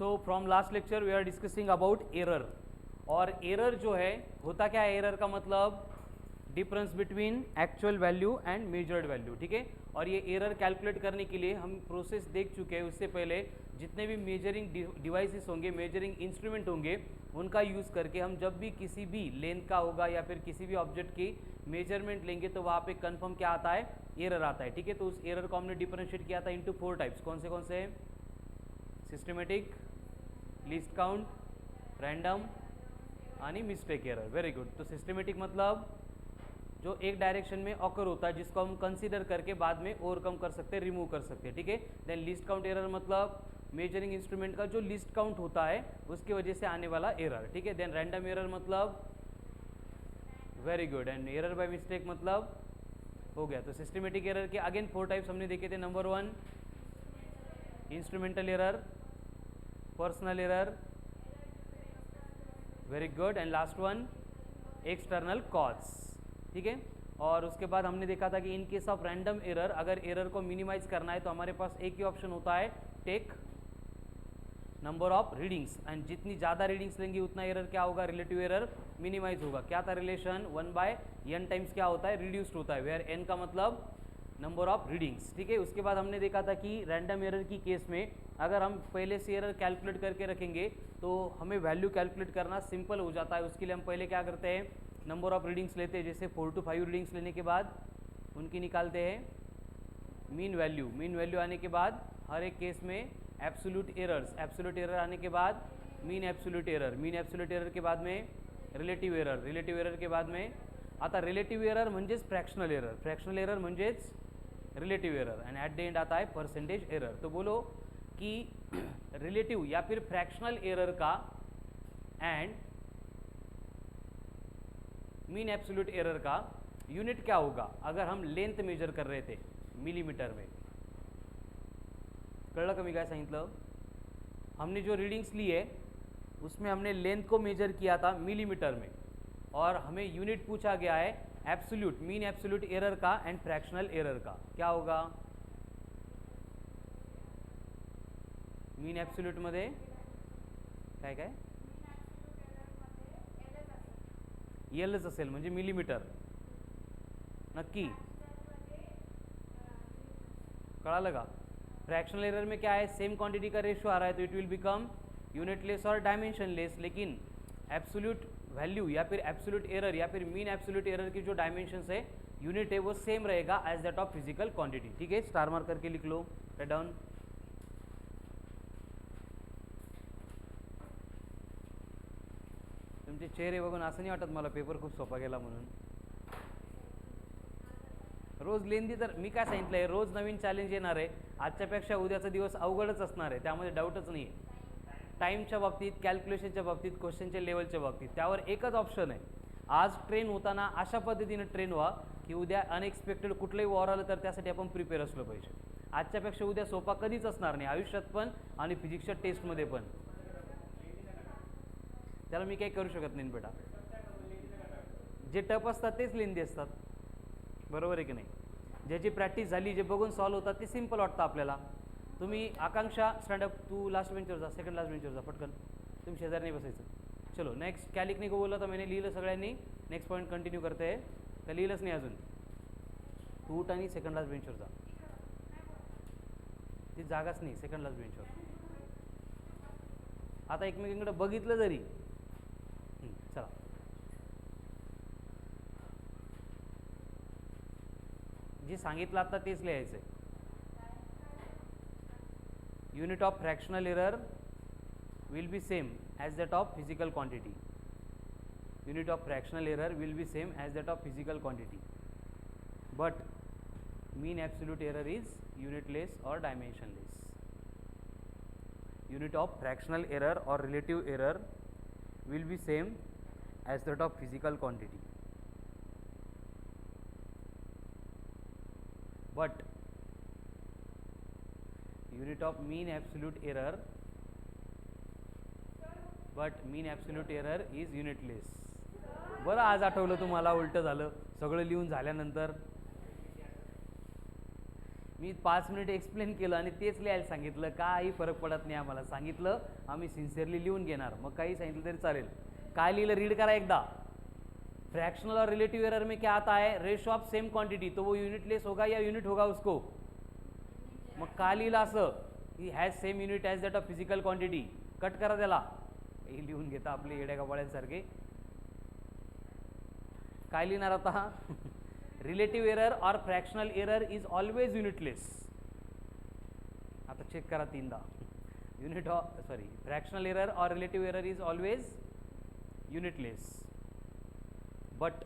So from last lecture we are discussing about error. और error जो है होता क्या है, एरर का मतलब difference between actual value and measured value, ठीक है। और ये एरर कैलकुलेट करने के लिए हम प्रोसेस देख चुके हैं। उससे पहले जितने भी मेजरिंग डिवाइसेस होंगे, मेजरिंग इंस्ट्रूमेंट होंगे, उनका यूज़ करके हम जब भी किसी भी लेंथ का होगा या फिर किसी भी ऑब्जेक्ट की मेजरमेंट लेंगे तो वहाँ पे कंफर्म क्या आता है, एरर आता है, ठीक है। तो उस एरर को हमने डिफरेंशिएट किया था इनटू 4 टाइप्स। कौन से सिस्टमेटिक, लीस्ट काउंट, रैंडम आणि मिस्टेक एरर। Very good. तो सिस्टमेटिक मतलब जो एक डायरेक्शन में ऑकर होता है जिसको हम कंसीडर करके बाद में ओवरकम कर सकते हैं, रिमूव कर सकते हैं, ठीक है। देन लिस्ट काउंट एरर मतलब मेजरिंग इंस्ट्रूमेंट का जो लिस्ट काउंट होता है उसकी वजह से आने वाला एरर, ठीक है। देन रैंडम एरर मतलब, very good. End error by mistake मतलब हो गया। तो सिस्टमेटिक एरर के अगेन 4 टाइप्स हमने देखे थे। Number 1 instrumental error, personal error, very good. End last one external cause, ठीक है। और उसके बाद हमने देखा था कि in case of random error अगर एरर को मिनिमाइज करना है तो हमारे पास एक ही ऑप्शन होता है, take number of readings. And जितनी ज़्यादा रीडिंग्स लेंगे उतना एरर क्या होगा, रिलेटिव एरर मिनिमाइज होगा। क्या था रिलेशन, 1/n टाइम्स क्या होता है, रिड्यूस्ड होता है, वेयर n का मतलब नंबर ऑफ रीडिंग्स, ठीक है। उसके बाद हमने देखा था कि रैंडम एरर की केस में अगर हम पहले से एरर कैलकुलेट करके रखेंगे तो हमें वैल्यू कैलकुलेट करना सिंपल हो जाता है। उसके लिए हम पहले क्या करते हैं, नंबर ऑफ रीडिंग्स लेते हैं। जैसे 4 to 5 रीडिंग्स लेने के बाद उनकी निकालते हैं मीन वैल्यू। मीन वैल्यू आने के बाद हर एक केस में एब्सोल्यूट एरर्स, एब्सोल्यूट एरर आने के बाद मीन एब्सोल्यूट एरर, मीन एब्सोल्यूट एरर के बाद में रिलेटिव एरर, रिलेटिव एरर के बाद में आता रिलेटिव एरर म्हणजेच फ्रॅक्शनल एरर, फ्रॅक्शनल एरर म्हणजेच relative error, end at the end आता है परसेंटेज एरर। तो बोलो कि रिलेटिव या फिर फ्रैक्शनल एरर का एंड मीन एब्सोल्यूट एरर का यूनिट क्या होगा अगर हम लेंथ मेजर कर रहे थे मिलीमीटर में। कळलं का मी काय सांगितलं, हमने जो रीडिंग्स ली है उसमें हमने लेंथ को मेजर किया था मिलीमीटर में और हमें यूनिट पूछा गया है एब्सोल्यूट, मीन एब्सोल्यूट एरर का एंड फ्रैक्शनल एरर का। क्या होगा, मीन एब्सोल्यूट मध्ये काय काय एलच असेल म्हणजे मिलीमीटर, नक्की कळालं का। फ्रैक्शनल एरर में क्या है, सेम क्वांटिटी का रेशियो आ रहा है तो इट विल बिकम यूनिटलेस और डायमेंशनलेस। लेकिन एब्सोल्यूट वैल्यू या फिर एब्सोल्यूट एरर या फिर मीन एब्सोल्यूट एरर की जो डायमेंशन है, यूनिट है, वो सेम रहेगा as that of physical quantity, ठीक है। स्टार मार्क करके लिख लो, राइट डाउन। तुमचे चेहरे बघून असं नाही वाटत मला पेपर खूप सोपा गेला म्हणून। रोज लेंदी तर मी काय सांगितलं आहे, रोज नवीन चॅलेंज येणार आहे। आजच्यापेक्षा उद्याचा दिवस अवघडच असणार आहे, त्यामध्ये डाऊटच नाही आहे। टाईमच्या बाबतीत, कॅल्क्युलेशनच्या बाबतीत, क्वेश्चनच्या लेवलच्या बाबतीत त्यावर एकच ऑप्शन आहे, आज ट्रेन होताना अशा पद्धतीने ट्रेन व्हा की उद्या अनएक्सपेक्टेड कुठलंही वॉर आलं तर त्यासाठी आपण प्रिपेअर असलो पाहिजे। आजच्यापेक्षा उद्या सोपा कधीच असणार नाही, आयुष्यात पण आणि फिजिक्सच्या टेस्टमध्ये पण। त्याला मी काही करू शकत नाही बेटा, जे टफ असतात तेच लेंदी असतात, बरोबर आहे की नाही। ज्याची प्रॅक्टिस झाली, जे बघून सॉल्व होतात ते सिंपल वाटतं आपल्याला। तुम्ही आकांक्षा स्टँडअप, तू लास्ट बेंचवर जा, सेकंड लास्ट बेंचवर जा पटकन, तुम्ही शेजारी नाही बसायचं। चलो नेक्स्ट, क्या लिखने को बोला था मैंने, लिहिलं सगळ्यांनी। नेक्स्ट पॉईंट कंटिन्यू करते आहे का, लिहिलंच नाही अजून, तू उठ आणि सेकंड लास्ट बेंचवर जा, ती जागाच नाही सेकंड लास्ट बेंचवर। आता एकमेकांकडे बघितलं जरी, चला जे सांगितलं आता तेच लिहायचं आहे। Unit of fractional error will be same as that of physical quantity. Unit of fractional error will be same as that of physical quantity, but mean absolute error is unitless or dimensionless. Unit of fractional error or relative error will be same as that of physical quantity, but unit of mean absolute error but mean absolute error is unitless. बरं आज आठवलं तुम्हाला, उलटं झालं सगळं लिहून झाल्यानंतर। मी 5 minute explain केलं आणि तेच लिहायला सांगितलं, काही फरक पडत नाही आम्हाला. सांगितलं आम्ही सिन्सिअरली लिहून घेणार, मग काही सांगितलं तरी चालेल. काय लिहिलं रीड करा एकदा. फ्रैक्शनल और रिलेटिव एरर में क्या आता है, रेशियो ऑफ सेम क्वांटिटी, तो वो यूनिटलेस होगा या यूनिट होगा उसको. मग काय लिहिलं असं, he has same unit as that of physical quantity. Cut करा त्याला, हे लिहून घेता आपले येड्या कपाळ्यांसारखे. काय लिहिणार आता, रिलेटिव एरर और fractional error is always unitless. आता चेक करा तीनदा. युनिट सॉरी फ्रॅक्शनल एरर और relative error is always unitless, but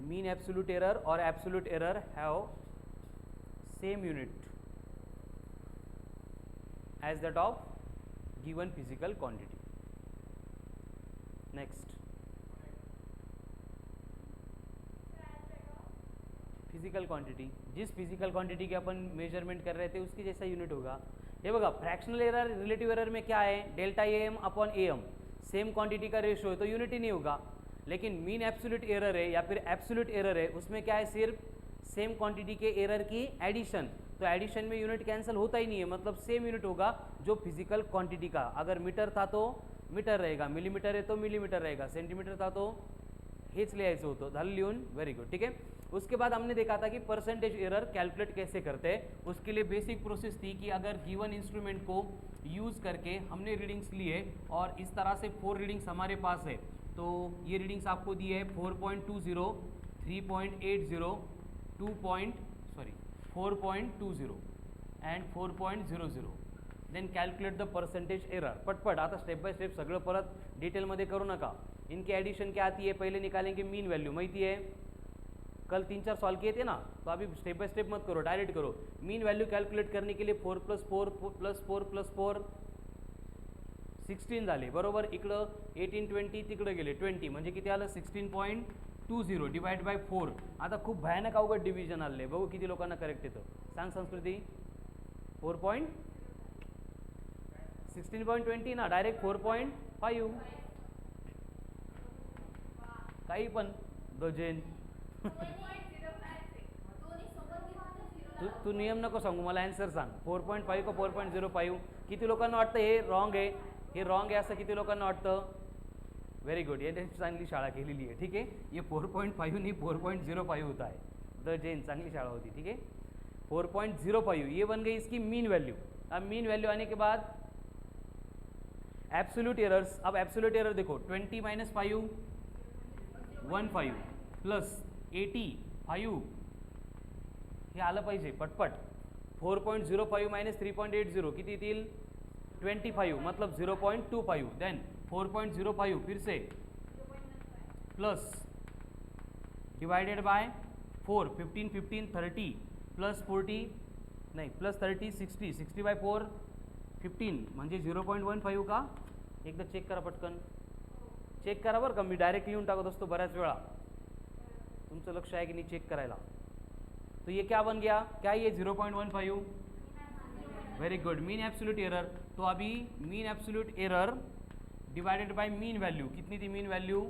mean absolute error or absolute error have same unit as that of given physical quantity. Next, physical quantity, जिस physical quantity की अपन measurement कर रहे थे उसकी जैसा unit होगा. ये बघा फ्रैक्शनल एरर रिलेटिव एरर में क्या है, delta M upon M, same quantity का रेशियो है तो यूनिट ही नहीं होगा. लेकिन मीन एब्सोल्यूट एरर है या फिर एब्सोल्यूट एरर है, उसमें क्या है, सिर्फ सेम क्वांटिटी के एरर की एडिशन. तो एडिशन में यूनिट कैंसिल होता ही नहीं है, मतलब सेम यूनिट होगा जो फिजिकल क्वांटिटी का. अगर मीटर था तो मीटर रहेगा, मिलीमीटर है तो मिलीमीटर रहेगा, सेंटीमीटर था तो हेच लिहायचं होतं. झालं लिहून, व्हेरी गुड. ठीक है. उसके बाद हमने देखा था कि परसेंटेज एरर कैलकुलेट कैसे करते हैं. उसके लिए बेसिक प्रोसेस थी कि अगर गिवन इंस्ट्रूमेंट को यूज़ करके हमने रीडिंग्स लिए और इस तरह से 4 रीडिंग्स हमारे पास है, तो ये रीडिंग्स आपको दी है 4.20, 3.80, 4.20 and 4.00. Then calculate the percentage error. पटपट आता स्टेप बाय स्टेप सगळं परत डिटेलमध्ये करू नका. इनकी एडिशन क्या आती है, पहले निकालेंगे मीन वैल्यू, माहिती है कल 3-4 सॉल्व किए थे ना, तो अभी स्टेप बाय स्टेप मत करो, डायरेक्ट करो. मीन वैल्यू कैलकुलेट करने के लिए 4 + 4 + 4 + 4 16 झाले बरोबर. इकडं 18, 20 तिकडं गेले 20, म्हणजे किती आलं 16.20 डिवाइड बाय 4. आता खूप भयानक अवघड डिव्हिजन आले, बघू किती लोकांना करेक्ट येतं. सांग संस्कृती. 16.20 ना, डायरेक्ट 4.5. काही पण दोजेन. तू नियम नको सांगू, मला आन्सर सांग. 4.5 का 4.05. किती लोकांना वाटतं हे रॉंग आहे, हे रॉंग आहे असं किती लोकांना वाटतं. व्हेरी गुड, याने चांगली शाळा केलेली आहे. ठीक आहे, ये 4.5 नहीं 4.05 होता है. द जैन चांगली शाळा होती. ठीक है, 4.05 ये बन गई इसकी मीन वैल्यू. अब मीन वैल्यू आने के बाद एब्सोल्यूट एरर्स. अब एब्सोल्यूट एरर देखो 20 - 5 15 प्लस 80 5 हे आलं पाहिजे पटपट. 4.05 - 3.80 किती येतील 25, मतलब 0.25. देन 4.05 फिर से प्लस डिवाइडेड बाय 4, 15 15 30 प्लस 40 नहीं प्लस 30 60 60 बाय 4 15 म्हणजे 0.15 का. एकदा चेक करा पटकन, चेक करा बरं का. मी डायरेक्ट लिहून टाकत असतो बऱ्याच वेळा, तुमचं लक्ष आहे की नहीं चेक करायला. तो ये क्या बन गया, क्या ये 0.15. Very good, mean absolute error. तो अभी mean absolute error divided by mean value, कितनी थी मीन वैल्यू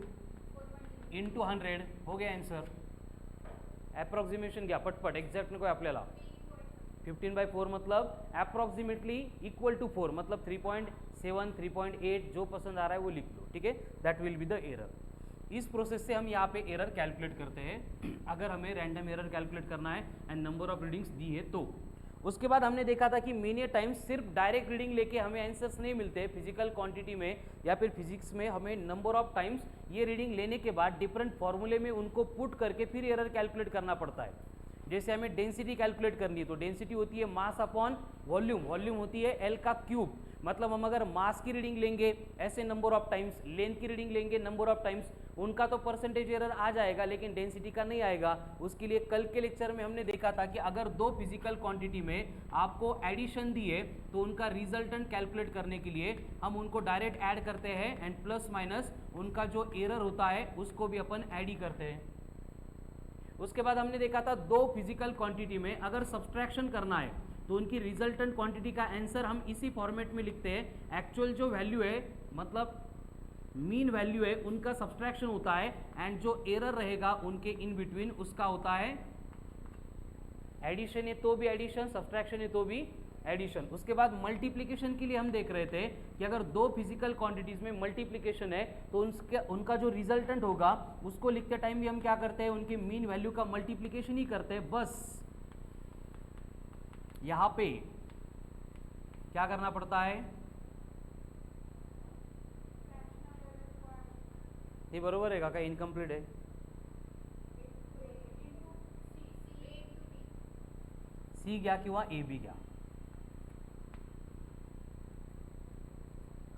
इंटू 100 हो गया आंसर. अप्रॉक्सिमेशन घ्या पटपट, एक्झॅक्ट नको आपल्याला. 15/4 मतलब अप्रॉक्सीमेटली इक्वल टू 4, मतलब 3.7 3.8 जो पसंद आ रहा है वो लिख लो. ठीक है, that will be the error. इस प्रोसेस से हम यहाँ पे एरर कैलकुलेट करते हैं अगर हमें रैंडम एरर कैलकुलेट करना है एंड नंबर ऑफ रीडिंग्स दी है तो. उसके बाद हमने देखा था कि मेनी टाइम्स सिर्फ डायरेक्ट रीडिंग लेके हमें आंसर्स नहीं मिलते फिजिकल क्वांटिटी में या फिर फिजिक्स में. हमें नंबर ऑफ टाइम्स ये रीडिंग लेने के बाद डिफरेंट फॉर्मूले में उनको पुट करके फिर एरर कैलकुलेट करना पड़ता है. जैसे हमें डेंसिटी कैलकुलेट करनी है तो डेंसिटी होती है मास अपॉन वॉल्यूम, वॉल्यूम होती है एल का क्यूब. मतलब हम अगर मास की रीडिंग लेंगे ऐसे नंबर ऑफ टाइम्स, लेंथ की रीडिंग लेंगे नंबर ऑफ टाइम्स, उनका तो परसेंटेज एरर आ जाएगा लेकिन डेंसिटी का नहीं आएगा. उसके लिए कल के लेक्चर में हमने देखा था कि अगर दो फिजिकल क्वांटिटी में आपको एडिशन दी है तो उनका रिजल्टेंट कैलकुलेट करने के लिए हम उनको डायरेक्ट ऐड करते हैं एंड प्लस माइनस उनका जो एरर होता है उसको भी अपन ऐड ही करते हैं. उसके बाद हमने देखा था दो फिजिकल क्वांटिटी में अगर सब्सट्रैक्शन करना है तो उनकी रिजल्टेंट क्वांटिटी का आंसर हम इसी फॉर्मेट में लिखते हैं. एक्चुअल जो वैल्यू है मतलब मीन वैल्यू है उनका सब्सट्रैक्शन होता है एंड जो एरर रहेगा उनके इन बिटवीन उसका होता है एडिशन है तो भी एडिशन, सब्सट्रैक्शन है तो भी एडिशन। उसके बाद मल्टीप्लिकेशन के लिए हम देख रहे थे कि अगर दो फिजिकल क्वांटिटीज में मल्टीप्लिकेशन है तो उनका जो रिजल्टेंट होगा उसको लिखते टाइम भी हम क्या करते हैं, उनकी मीन वैल्यू का मल्टीप्लिकेशन ही करते हैं। बस यहां पे क्या करना पड़ता है, ये बरोबर है का इनकम्प्लीट है? सी घ्या किंवा ए बी घ्या,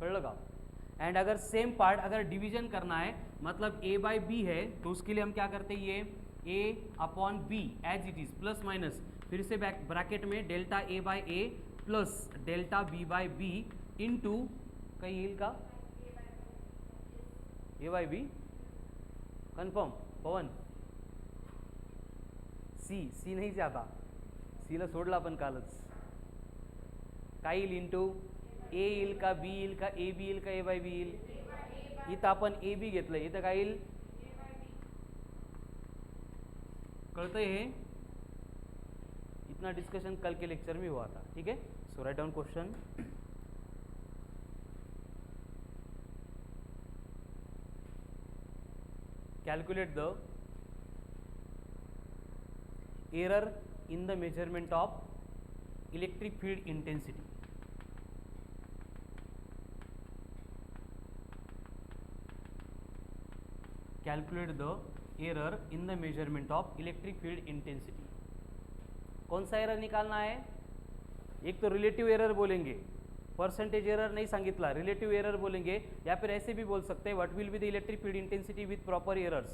कळलं का? एंड अगर सेम पार्ट अगर डिवीजन करना है मतलब ए बाय बी है तो उसके लिए हम क्या करते हैं, ये A upon B as it is plus minus फिर से ब्रैकेट में delta A by A plus delta B by B into कहीं येईल का A by B, confirm Pawan? C नाही जाता, सीला सोडला आपण कालच। काय येईल इंटू ए येईल का बी येईल का ए बी येईल का ए बाय बी येईल? इथं आपण ए बी घेतलं, इथं काय येईल? कळतंय हे? इतना डिस्कशन कल के लेक्चर में हुआ था, ठीक है। So right down question. Calculate the error in the measurement of electric field intensity। Calculate the error in the measurement of electric field intensity. कौन सा एरर निकालना है? एक तो रिलेटिव एरर बोलेंगे, परसेंटेज एरर नहीं सांगितला, रिलेटिव एरर बोलेंगे, या फिर ऐसे भी बोल सकते हैं what will be the electric field intensity with proper errors.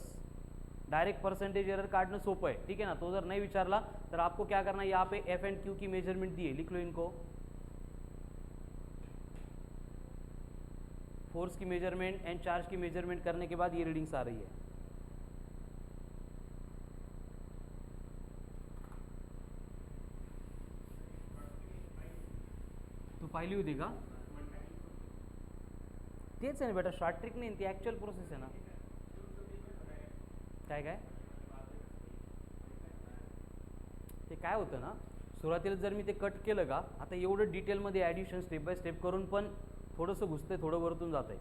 Direct percentage error काटना सोपं है, ठीक है ना। तो अगर नहीं विचारला तो आपको क्या करना है, यहाँ पे एफ एंड क्यू की मेजरमेंट दी है, लिख लो इनको। फोर्स की मेजरमेंट एंड चार्ज की मेजरमेंट करने के बाद ये रीडिंग्स आ रही है। तो पाहिली होती का? तेच आहे ना बेटा, शॉर्ट ट्रिक नाही, ती ॲक्च्युअल प्रोसेस आहे ना। काय काय ते काय होतं ना, सुरुवातीला जर मी ते कट केलं का, आता एवढं डिटेलमध्ये ॲडिशन स्टेप बाय स्टेप करून पण थोडंसं घुसते, थोडं वरतून जात आहे।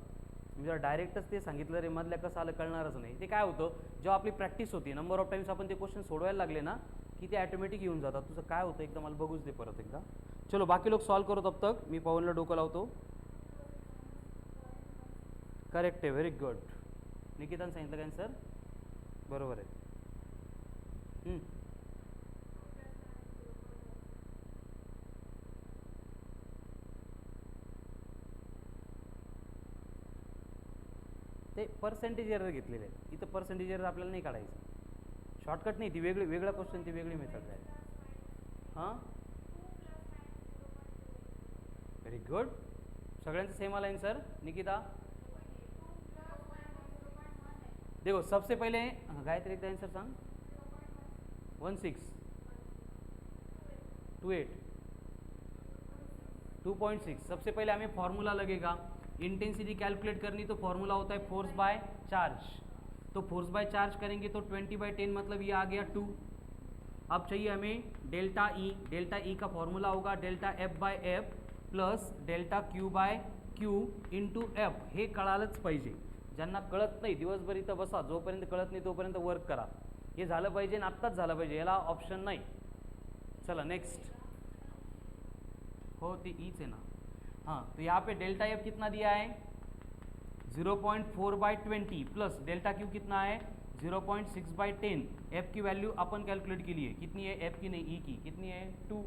मी जर डायरेक्टच ते सांगितलं रे मधल्या कसं आलं कळणारच नाही। ते काय होतं, जेव्हा आपली प्रॅक्टिस होती, नंबर ऑफ टाइम्स आपण ते क्वेश्चन सोडवायला लागले ना की ते ऑटोमॅटिक येऊन जातात। तुझं काय होतं एकदा मला बघूच दे परत एकदा। चलो बाकी लोग सॉल्व करो तब तक, मी पवनला डोकं लावतो। करेक्ट आहे, व्हेरी गुड। निकिताने सांगितलं का आन्सर? बरोबर आहे। ते पर्सेंटेज एरर घेतलेले आहे, इथं पर्सेंटेज एरर आपल्याला नाही काढायचं, शॉर्टकट नाही, ती वेगळा क्वेश्चन, ती वेगळी मेथड आहे। हां व्हेरी गुड, सगळ्यांचं सेम आला आन्सर। निकिता देखो सबसे पहले गायत्री एकदा आंसर सांग। 16 28 2.6। सबसे पहले हमें फॉर्मूला लगेगा, इंटेंसिटी कैलकुलेट करनी तो फॉर्मूला होता है फोर्स बाय चार्ज। तो फोर्स बाय चार्ज करेंगे तो 20/10 मतलब ये आ गया 2। अब चाहिए हमें डेल्टा ई, डेल्टा ई का फॉर्मूला होगा delta F by F plus delta Q by Q into F. हे कळालंच पाहिजे, ज्यांना कळत नाही दिवसभर इथं बसा, जोपर्यंत कळत नाही तोपर्यंत वर्क करा, हे झालं पाहिजे आणि आत्ताच झालं पाहिजे, याला ऑप्शन नाही। चला नेक्स्ट, हो ते ईच है ना। हाँ तो यहाँ पे डेल्टा एफ कितना दिया है 0.4/20 प्लस डेल्टा क्यू कितना है 0.6/10। एफ की वैल्यू अपन कैलकुलेट के लिए कितनी है, एफ की नहीं ई की, कितनी है 2।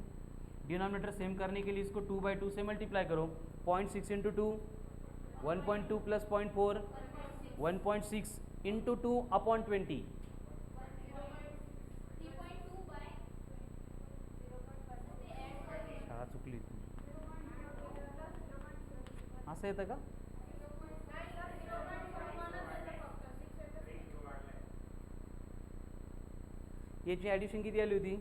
डिनोमिनेटर सेम करने के लिए इसको 2/2 से मल्टीप्लाई करो। 0.6 इंटू 2 1.2 प्लस 0.4 1.6 इंटू 2/20। शाळा चुकली असं येतं का? याची ॲडिशन किती आली होती?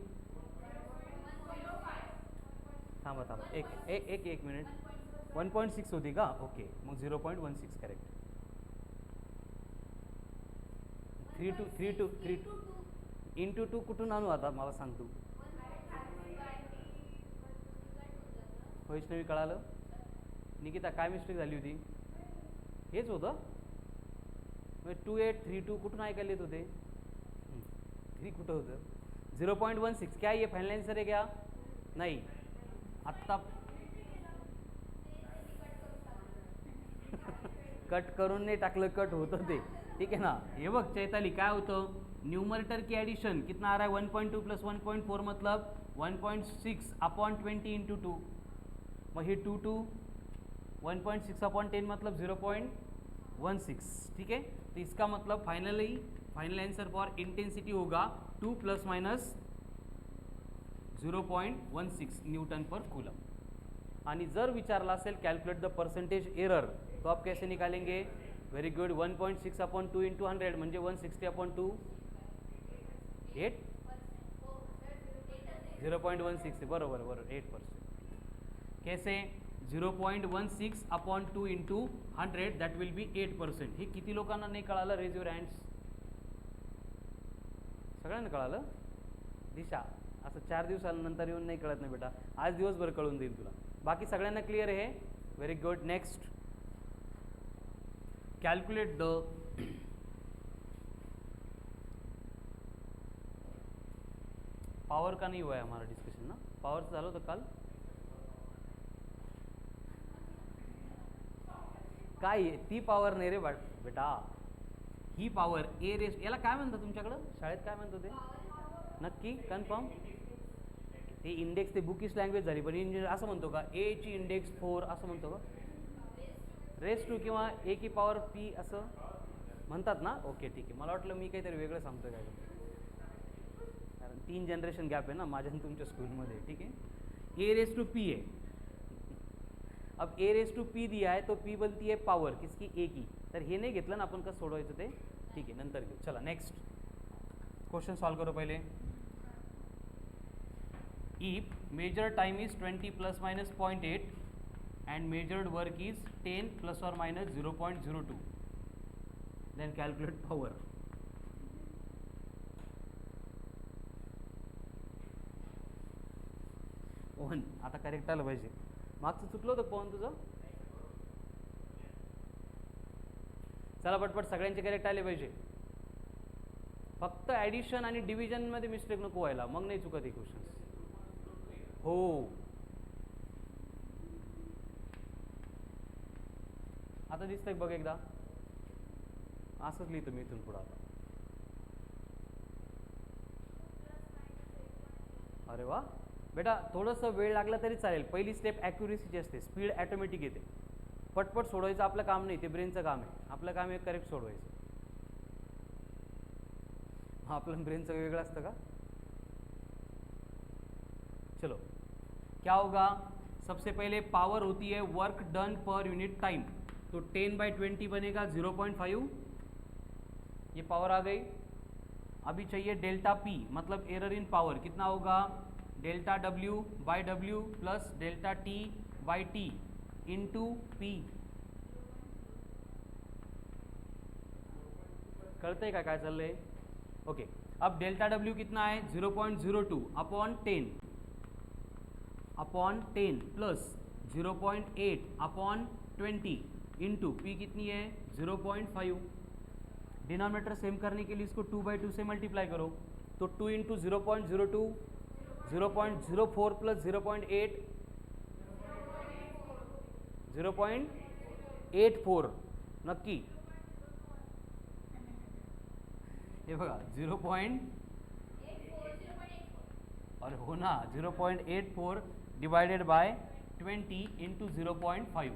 थांबा थांबा एक एक एक एक मिनिट, 1.6 होती का? ओके मग 0.16 करेक्ट। 3 इंटू 2 कुठून आणू आता मला सांग तू? वैष्णवी कळालं? निकिता काय मिस्टेक झाली होती? हेच होतं. 2832 कुठून ऐकायला येत होते? 3 कुठं होतं? 0.16. क्या ये फाइनल आंसर है क्या? नाही. आत्ता कट करून नाही टाकलं, कट होतं ते. ठीक आहे ना. हे बघ चैताली, काय होतं? न्यूमरेटर की एडिशन कितना आ रहा है? 1.2 प्लस 1.4 मतलब 1.6 अपॉन 20 इंटू 2. मग हे 2 1.6 अपॉन 10 मतलब 0.16. ठीक है. तो इसका मतलब फाइनल आंसर फॉर इंटेंसिटी होगा 2 प्लस माइनस 0.16 न्यूटन पर कूलम. आणि जर विचारला असेल कॅल्क्युलेट द पर्सेंटेज एरर, तो आप कैसे निकालेंगे? Very good. 1.6 अपॉन 2 इंटू 100 म्हणजे 160 अपॉन 2 8 0.16. बरोबर बरोबर 8%. कैसे? 0.16 upon 2 into 100 that will be 8%. हे किती लोकांना नाही कळालं? Raise your hands. सगळ्यांना कळालं? दिशा असं 4 दिवसानंतर येऊन नाही कळत नाही बेटा, आज दिवसभर कळून देईल तुला. बाकी सगळ्यांना क्लिअर आहे? Very good. Next, calculate the power का नहीं हुआ है हमारा डिस्कशन ना? पावर झालं होतं काल? काय ती पावर नाही रे बेटा, ही पावर ए रेस. याला काय म्हणतात तुमच्याकडं शाळेत? काय म्हणतो ते नक्की? कन्फर्म? ते इंडेक्स, ते बुकिश लँग्वेज झाली, पण इंजिनियर असं म्हणतो का? ए ची इंडेक्स 4 असं म्हणतो का? रेस टू किंवा ए की पॉवर पी असं म्हणतात ना? ओके ठीक आहे. मला वाटलं मी काहीतरी वेगळं सांगतोय काय, कारण 3 जनरेशन गॅप आहे ना माझ्या आणि तुमच्या स्कूलमध्ये. ठीक है. ए रेस टू पी है. अब ए रेस टू पी दिया है तो पी बनती है पावर किसकी? ए की. तर हे नाही घेतलं ना आपण, कसं सोडवायचं ते? ठीक आहे नंतर घेऊ. चला नेक्स्ट क्वेश्चन सॉल्व करो पहिले. If measured time is 20 plus minus 0.8 and measured work is 10 plus or minus 0.02, then calculate power. ओहन आता करेक्ट आलं पाहिजे. मागचं चुकलं होतं पवन तुझं? चला पटपट सगळ्यांचे करेक्ट आले पाहिजे. फक्त ॲडिशन आणि डिव्हिजनमध्ये मिस्टेक नको व्हायला, मग नाही चुकत हे क्वेश्चन्स. हो आता दिसतंय बघ एकदा. असंच लिहितो मी इथून पुढं आता. अरे वा बेटा, थोडंसं वेळ लागला तरी चालेल. पहिली स्टेप ॲक्युरेसीची असते, स्पीड ॲटोमॅटिक येते. पटपट सोडवायचं आपलं काम नाही, ते ब्रेनचं काम आहे. आपलं काम आहे करेक्ट सोडवायचं. आपलं ब्रेनचं वेगळं असतं का? चलो क्या होगा? सबसे पहले पावर होती है work done per unit time, तो 10/20 बनेगा 0.5. ये पावर आ गई. अभी चाहिए डेल्टा पी, मतलब एरर इन पावर. कितना होगा? Delta W by W plus delta T by T into P. कळतंय का काय चाललंय? ओके. अब डेल्टा डब्ल्यू कितना है? 0.02 upon 10 plus 0.8 upon 20 into P कितनी है? 0.5. डिनोमिनेटर सेम करने के लिए इसको 2/2 से मल्टीप्लाई करो, तो 2 इंटू 0.02 0.04 प्लस 0.8 0.84. नक्की? हे बघा 0. अरे हो ना, 0.84 डिवाइडेड बाय 20 इंटू 0.5.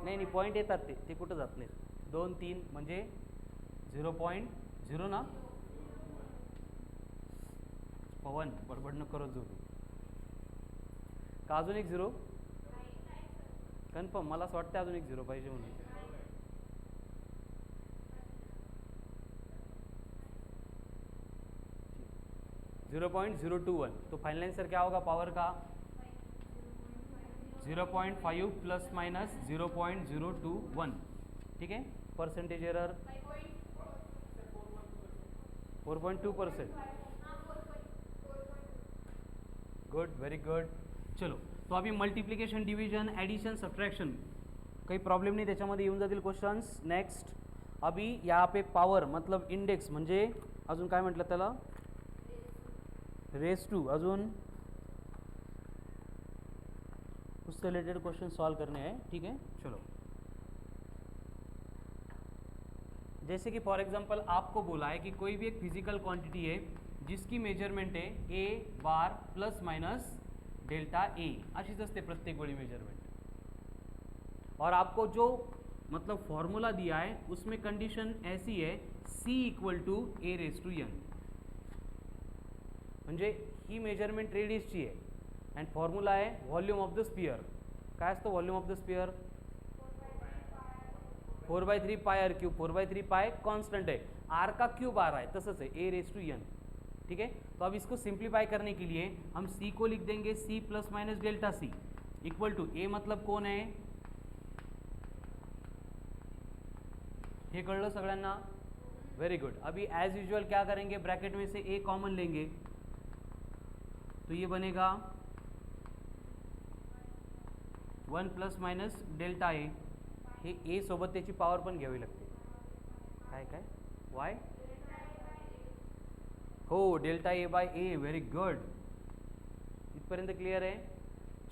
नाही नाही पॉईंट येतात ते कुठं जात नाहीत. 2 3 म्हणजे 0.0 ना. पवन बडबड न करत जो का अजून एक 0 कन्फर्म? मला असं वाटतं अजून एक 0 पाहिजे म्हणून. 0.021, तो फाइनल आंसर क्या होगा पावर का? 0.5 प्लस माइनस 0.021, ठीक है। Percentage error 4.2%। Good, very good. चलो, तो अभी मल्टिप्लिकेशन, डिव्हिजन, ॲडिशन, सबट्रॅक्शन काही प्रॉब्लेम नाही, त्याच्यामध्ये येऊन जातील क्वेश्चन्स। नेक्स्ट, अभी यहाँ पे पावर मतलब इंडेक्स म्हणजे अजून काय म्हटलं त्याला? रेस टू, अजून उससे रिलेटेड क्वेश्चन सॉल्व करने हैं, ठीक है। चलो, जैसे कि फॉर एग्जांपल आपको बोला है कि कोई भी एक फिजिकल क्वांटिटी है जिसकी मेजरमेंट है ए बार प्लस माइनस डेल्टा ए, अशीच असते प्रत्येक वेळी मेजरमेंट। और आपको जो मतलब फॉर्मूला दिया है उसमें कंडीशन ऐसी है C equal to A raise to n, म्हणजे ही मेजरमेंट रेडियसची आहे अँड फॉर्म्युला आहे व्हॉल्यूम ऑफ द स्पियर। काय असतं volume of the sphere? 4/3 pi r cube. 4/3 pi constant है, आर का क्यूब आ रहा है, तसंच है ए रेस टू एन, ठीक है। तो अब इसको सिंप्लीफाई करने के लिए हम C को लिख देंगे C plus minus delta C equal to A मतलब कोण आहे? हे कळलं सगळ्यांना? Very good. अभी एज यूजुअल क्या करेंगे, ब्रैकेट में से ए कॉमन लेंगे, तो ये बनेगा 1 प्लस माइनस डेल्टा ए। हे ए सोबत त्याची पावर पण घ्यावी लागते। काय काय वाय? हो, delta A by A, very good. इतपर्यंत clear है?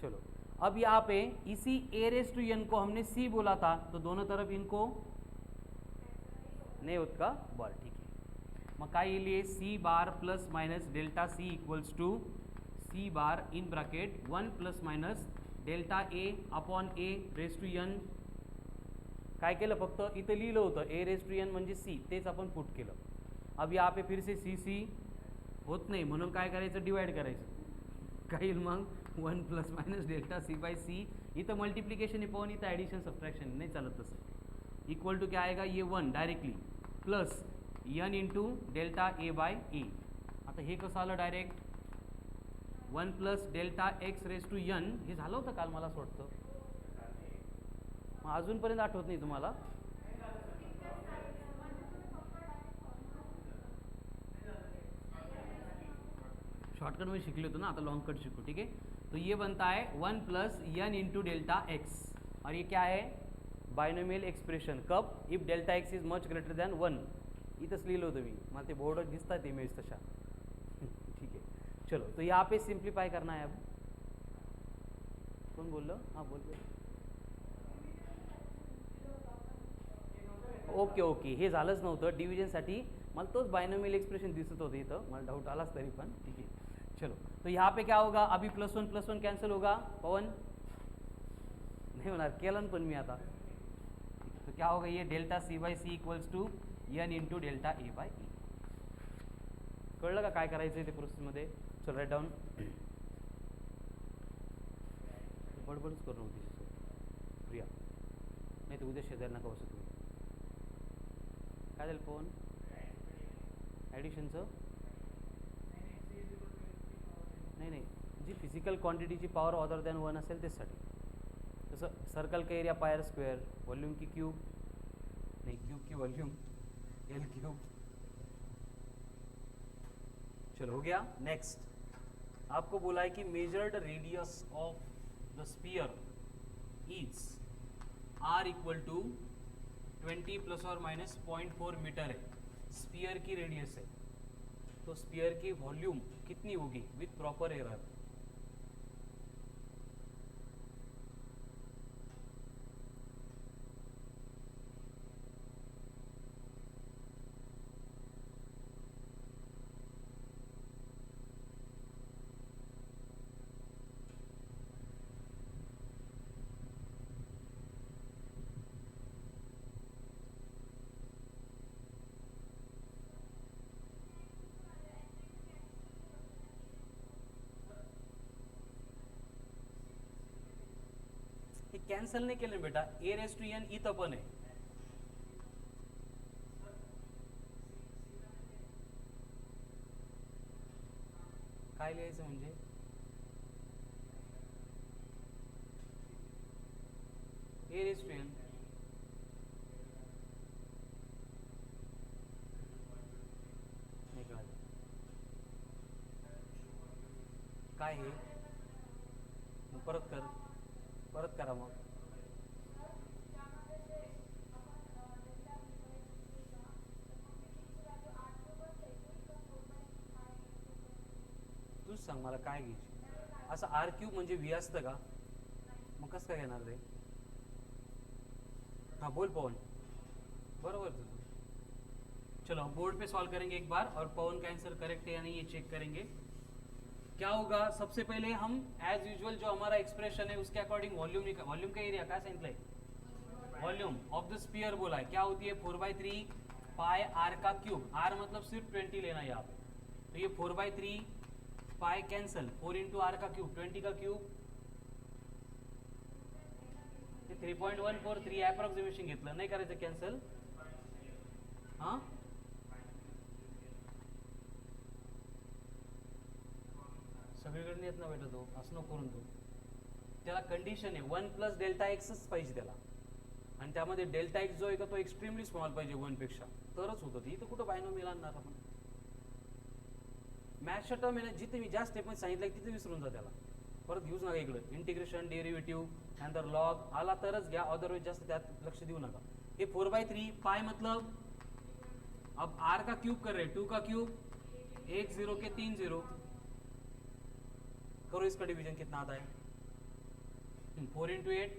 चलो, अब यहाँ पे इसी ए रेस टू एन को हमने सी बोला था, तो दोनों तरफ इनको नहीं होत का? बरं, ठीक आहे। मग काय येईल? C bar plus minus delta C equals to C bar in bracket 1 plus minus delta A upon A raise to n. काय केलं, फक्त इथं लिहिलं होतं ए रेस टू एन म्हणजे सी, तेच आपण पुट केलं। अब यहाँ पे फिर से सी सी होत नाही, म्हणून काय करायचं, डिवाइड करायचं। काय येईल मग? 1 plus minus delta C by C. इथं मल्टिप्लिकेशन आहे पण इथं ॲडिशन सबट्रॅक्शन नाही चालत तसं। इक्वल टू क्या आएगा, ये 1 directly plus N into delta A by A. आता हे कसं आलं direct 1 plus delta X raise to N, हे झालं होतं काल मला असं वाटतं, अजूनपर्यंत आठवत नाही तुम्हाला? शॉर्टकट में शिकले तो ना, आता लॉन्ग कट शिकू, ठीक है। तो ये बनता है 1 plus N into delta x, और ये क्या है, बायनोमियल एक्सप्रेशन। कब? If delta x is much greater than 1। इथंच लिहिलं होतं मी, मला ते बोर्ड दिसतात इमेज तशा, ठीक है। चलो, तो यहाँ पे सिंप्लीफाई करना है। अब कौन बोल रहा? हाँ बोल रहे। ओके ओके, हे झालंच नव्हतं डिव्हिजनसाठी, मला तोच बायनोमियल एक्सप्रेशन दिसत होतं इथं, मला डाऊट आलाच तरी पण, ठीक है। चलो, तो यहाँ पे क्या होगा, अभी प्लस वन कैंसिल होगा, पवन नहीं होणार, केलन पण मी आता, तो क्या होगा, ये delta C by C equals to N into delta A by A. कळलं का काय करायचं ते प्रोसेसमध्ये? चल, राईट डाऊन। बडबडच करू नव्हती प्रिया, नाही तर उद्या शेजारी नका बसू तुम्ही। काय झालं पवन? ॲडिशनचं नाही, जी फिजिकल क्वांटिटीची पॉवर अदर दॅन 1 असेल त्यासाठी, जसं सर्कल का एरिया पायर स्क्वेअर, वॉल्यूम की क्यूब, नहीं क्यूब की वॉल्यूम एल क्यूब। चलो, हो गया। नेक्स्ट, आपको बोला है कि measured radius of the sphere is r equal to 20 plus और माइनस 0.4 मीटर है, स्फीयर की रेडियस है, तो स्फीयर की वॉल्यूम कितनी होगी विथ प्रॉपर एरर? हे कॅन्सल नाही केलं बेटा, ए रेस टू एन इथं पण आहे, काय लिहायचं म्हणजे ए रेज टू एन नाही कळालं काय हे मग परत करा मग तूच सांग मला काय घ्यायची असं आर क्यूब म्हणजे व्ही असतं का मग कसं काय घेणार ते हाँ बोल पवन बराबर तुझं चलो बोर्ड पे सॉल्व करेंगे एक बार और पवन का आंसर करेक्ट है या नहीं ये चेक करेंगे क्या होगा सबसे पहले हम एज यूजुअल जो हमारा एक्सप्रेशन है उसके अकॉर्डिंग वॉल्यूम वॉल्यूम का एरिया क्या सांगितलंय वॉल्यूम ऑफ द स्पीयर बोला है क्या होती है 4/3 पाई आर का क्यूब आर मतलब सिर्फ 20 लेना है यहाँ पे तो ये 4/3 पाई कैंसल 4 इंटू आर का क्यूब 20 का क्यूब 3.143 अप्रॉक्सिमेशन घेतलं नाही करायचं कॅन्सल हां सगळीकडे येत ना बेटा तो असं नको करून तो त्याला कंडिशन आहे 1 प्लस डेल्टा एक्सच पाहिजे त्याला आणि त्यामध्ये डेल्टा एक्स जो आहे का तो एक्स्ट्रीमली स्मॉल पाहिजे 1 पेक्षा तरच होतं ती तर कुठं बायनोमियल आणणार आपण मॅथ्सच्या टर्म आहे जिथे मी ज्या स्टेपमध्ये सांगितलं तिथे विसरून जा त्याला परत घेऊच नका इकडं इंटिग्रेशन डेरिव्हेटिव्ह नंतर लॉग आला तरच घ्या अदरवाइज जास्त त्यात लक्ष देऊ नका ये 4/3 पाई मतलब अब आर का क्यूब कर रहे 2 का क्यूब 1 0 के 3 0 करो इसका डिवीजन कितना आता है 4 इंटू 8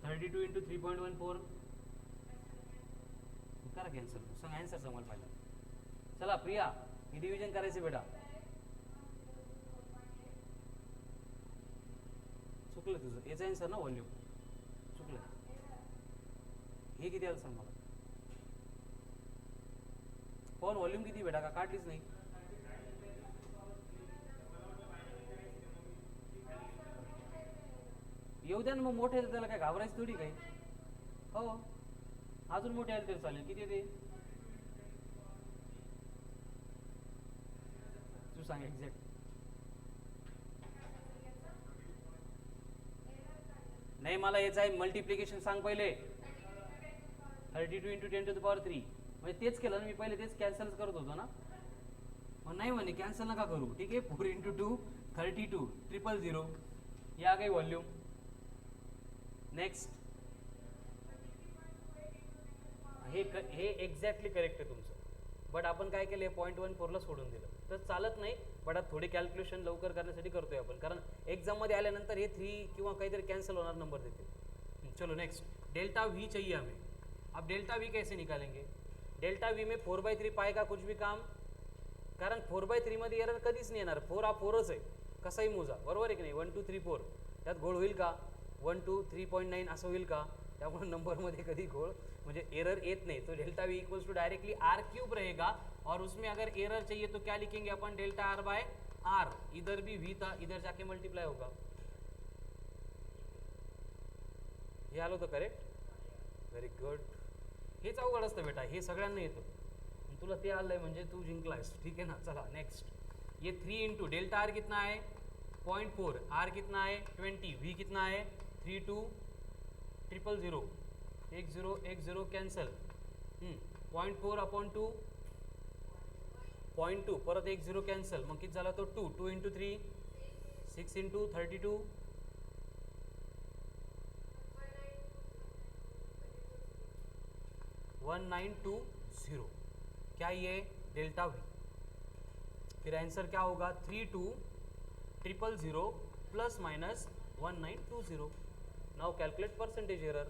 32 इंटू 3.14 करा कॅन्सल सांग आन्सर सांग मला पाहिजे चला प्रिया हे डिव्हिजन करायचं बेटा चुकलं तुझं याचा आन्सर ना व्हॉल्यूम चुकलं हे किती आलं सांग मला पण व्हॉल्यूम किती बेटा का काढलीच नाही येऊ द्या ना मग मोठे त्याला काय घाबरायचं थोडी काही हो अजून मोठे आले तरी चालेल किती ते तू सांग एक्झॅक्ट नाही मला याचं आहे मल्टिप्लिकेशन सांग पहिले 32 इंटू 10 टू द पॉवर 3 म्हणजे तेच केलं ना मी पहिले तेच कॅन्सलच करत होतो ना मग नाही म्हणे कॅन्सल नका करू ठीक आहे 4 इंटू 2 32 000 या काही व्हॉल्यूम नेक्स्ट हे एक्झॅक्टली करेक्ट आहे तुमचं बट आपण काय केलं 0.14 ला सोडून दिलं तर चालत नाही बट आता थोडी कॅल्क्युलेशन लवकर करण्यासाठी करतोय आपण कारण एक्झाममध्ये आल्यानंतर हे 3 किंवा काहीतरी कॅन्सल होणार नंबर देते चलो नेक्स्ट डेल्टा वी चाहिए हमें अब डेल्टा वी कैसे निकालेंगे डेल्टा वी में 4/3 पाई का कुछ भी काम कारण 4/3 मध्ये एरर कधीच नाही येणार 4 हा 4च आहे कसाही मोजा बरोबर आहे की नाही 1 2 3 4 त्यात घोळ होईल का 1 2 3.9 असं होईल का त्यामुळे नंबरमध्ये कधी घोळ म्हणजे एरर येत नहीं तो delta V equals to directly r cube रहेगा और उसमें अगर एरर चाहिए तो क्या लिखेंगे अपन डेल्टा आर बाय आर इधर भी वी था इधर जाके मल्टीप्लाई होगा हे आलो तो करेक्ट व्हेरी गुड हेच अवघड असतं बेटा हे सगळ्यांना येतं तुला ते आलंय म्हणजे तू जिंकलायस ठीक है ना चला नेक्स्ट ये 3 इंटू डेल्टा आर कितना है 0.4 आर कितना है 20 वी कितना है 3 2 000 1 0 कैंसल 0.4 अपॉन 2 0.2 परत 1 0 कैंसल मग किती झाला तो 2 2 इंटू 3 6 इंटू 32 1920 क्या ये डेल्टा वी फिर आंसर क्या होगा 32 000 plus minus 1920 now calculate percentage error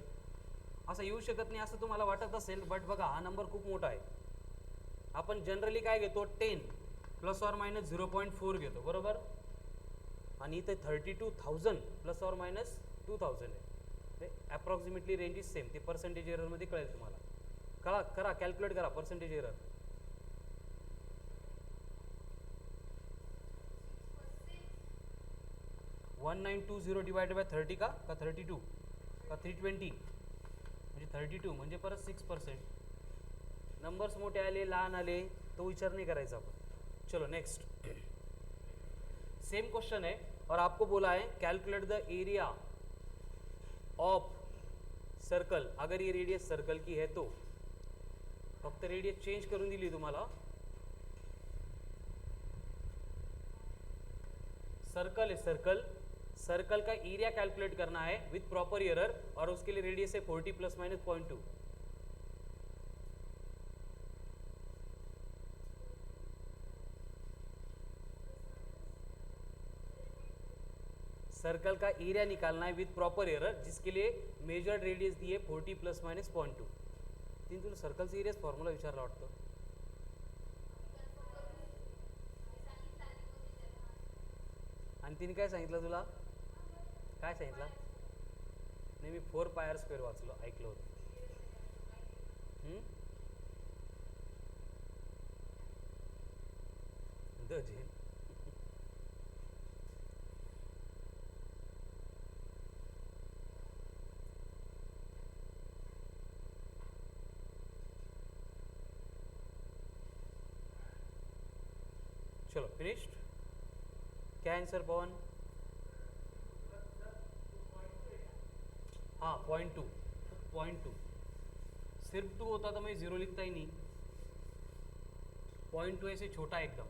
असं येऊ शकत नाही असं तुम्हाला वाटत असेल बट बघा हा नंबर खूप मोठा आहे आपण जनरली काय घेतो 10 प्लस ऑर मायनस 0.4 घेतो बरोबर आणि इथे 32,000 प्लस ऑर मायनस 2000 आहे अप्रॉक्सिमेटली रेंज इज सेम ते पर्सेंटेज एरर मध्ये कळेल तुम्हाला करा कॅल्क्युलेट करा पर्सेंटेज एरर $1920 डिवाइडेड बाय 30 का 32 का 320 म्हणजे 32 म्हणजे परत 6% नंबर्स मोठे आले लहान आले तो विचार नाही करायचा आपण चलो नेक्स्ट, सेम क्वेश्चन है और आपको बोला है calculate the area of circle. अगर ये रेडियस सर्कल की है तो फक्त रेडियस चेंज करून दिली तुम्हाला. सर्कल है सर्कल, सर्कल का एरिया कैलकुलेट करना है विथ प्रॉपर एरर और उसके लिए रेडियस है 40 प्लस माइनस 0.2. सर्कल का एरिया निकालना है विथ प्रॉपर एरर जिसके लिए मेजर्ड रेडियस दी है 40 प्लस माइनस 0.2. तीन तुला सर्कलचं एरियाच फॉर्म्युला विचारला वाटतं. आणि तिने काय सांगितलं तुला, काय सांगितलं? नाही मी 4πr² वाचलो, ऐकलं होतं. द झेल. चलो फिनिश्ड. क्या आंसर पवन? हाँ 0.2. सिर्फ 2 होता तो मैं 0 लिखता ही नहीं. 0.2 ऐसे छोटा एकदम,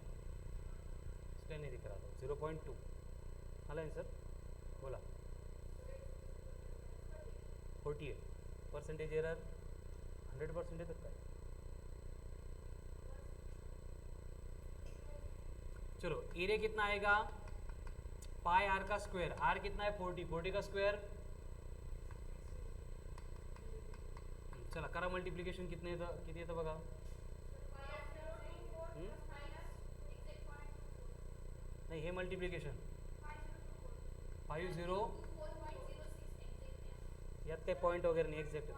इसलिए नहीं दिख रहा था. 0.2 आला आंसर. बोला 48% एरर. 100% येतात काय? चलो एरिया कितना आएगा, पाई आर का स्क्वायर. आर कितना है 40 का स्क्वायर. चला करा मल्टिप्लिकेशन. किती येतं बघा. नाही हे मल्टिप्लिकेशन 50 यात काही पॉईंट वगैरे नाही एक्झॅक्ट.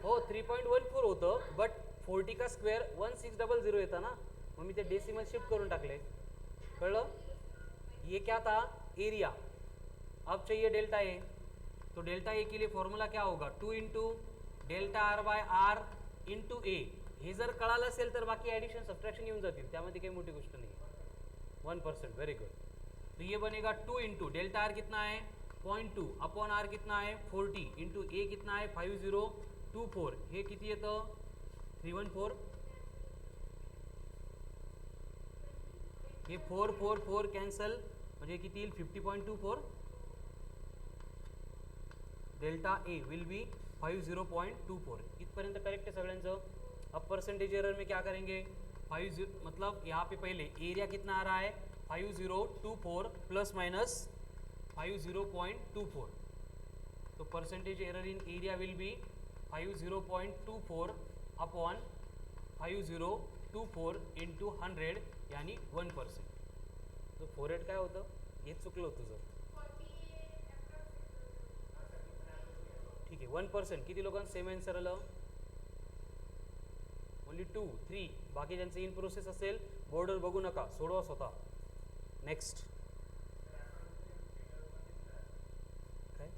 हो 3.14 होतं बट 40 का स्क्वेअर 1600 येतं ना, मग मी ते डेसिमल शिफ्ट करून टाकले. कळलं. ये क्या था एरिया. अब चाहिए डेल्टा ए. तो डेल्टा ए के लिए फॉर्मूला क्या होगा 2 into delta R by R into A. हे जर कळालं असेल तर बाकी ॲडिशन सबट्रॅक्शन येऊन जातील, त्यामध्ये काही मोठी गोष्ट नाही. 1%. Very good. तो ये बनेगा 2 इंटू डेल्टा आर कितना है 0.2 अपॉन आर कितना है 40 इंटू ए कितना है 5024. हे किती येतं 314. हे 4 कॅन्सल म्हणजे किती येईल 50.24. Delta A will be 50.24. इतपर्यंत करेक्ट है सगळ्यांचं. अब परसेंटेज एरर में क्या करेंगे 50 मतलब यहाँ पे पहले एरिया कितना आ रहा है 5024 प्लस माइनस 50.24. तो percentage error in area will be 50.24 upon 5024 into 100 यानी 1%. तो 4 काय होतं हेच चुकलं होतं तुझं. ठीक आहे 1%. किती लोकांचं सेम आन्सर आलं. ओनली 2 3. बाकी ज्यांचं इन प्रोसेस असेल बॉर्डर बघू नका, सोडवा स्वतः. नेक्स्ट काय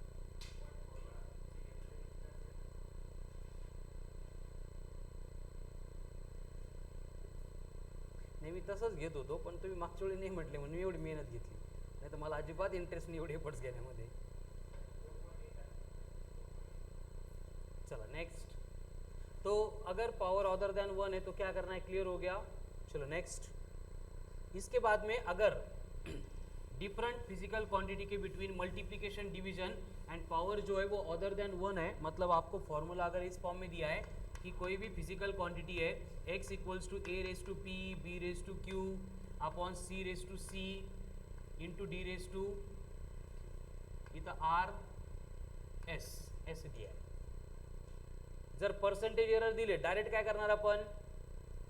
नाही मी तसंच घेत होतो पण तुम्ही मागच्या वेळी नाही म्हटले म्हणून मी एवढी मेहनत घेतली. नाही तर मला अजिबात इंटरेस्ट नाही एवढे एफर्ट्स घेण्यामध्ये. चला नेक्स्ट. तो अगर पावर अदर देन 1 है तो क्या करना है, क्लियर हो गया. चलो नेक्स्ट. इसके बाद में अगर डिफरेंट फिजिकल क्वांटिटी के between multiplication division and power जो है वो अदर देन 1 है, मतलब आपको फॉर्मूला अगर इस फॉर्म में दिया है कि कोई भी फिजिकल क्वांटिटी है x equals to A raise to p b raise to q upon c raise to c into d raise to इथं आर एस एस दिया आहे. जर पर्सेंटेज एरर दिले डायरेक्ट काय करणार आपण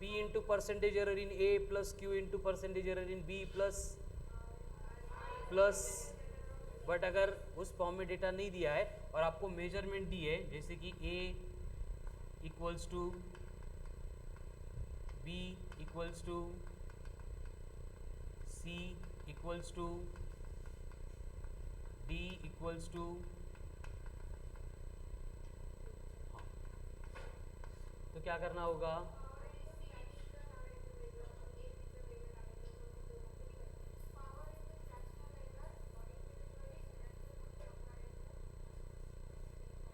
P into percentage error in a plus Q into percentage error in b plus but अगर उस फॉर्म में डेटा नहीं दिया है और आपको मेजरमेंट दी है जैसे कि A equals to B equals to C equals to D equals to, तो क्या करना होगा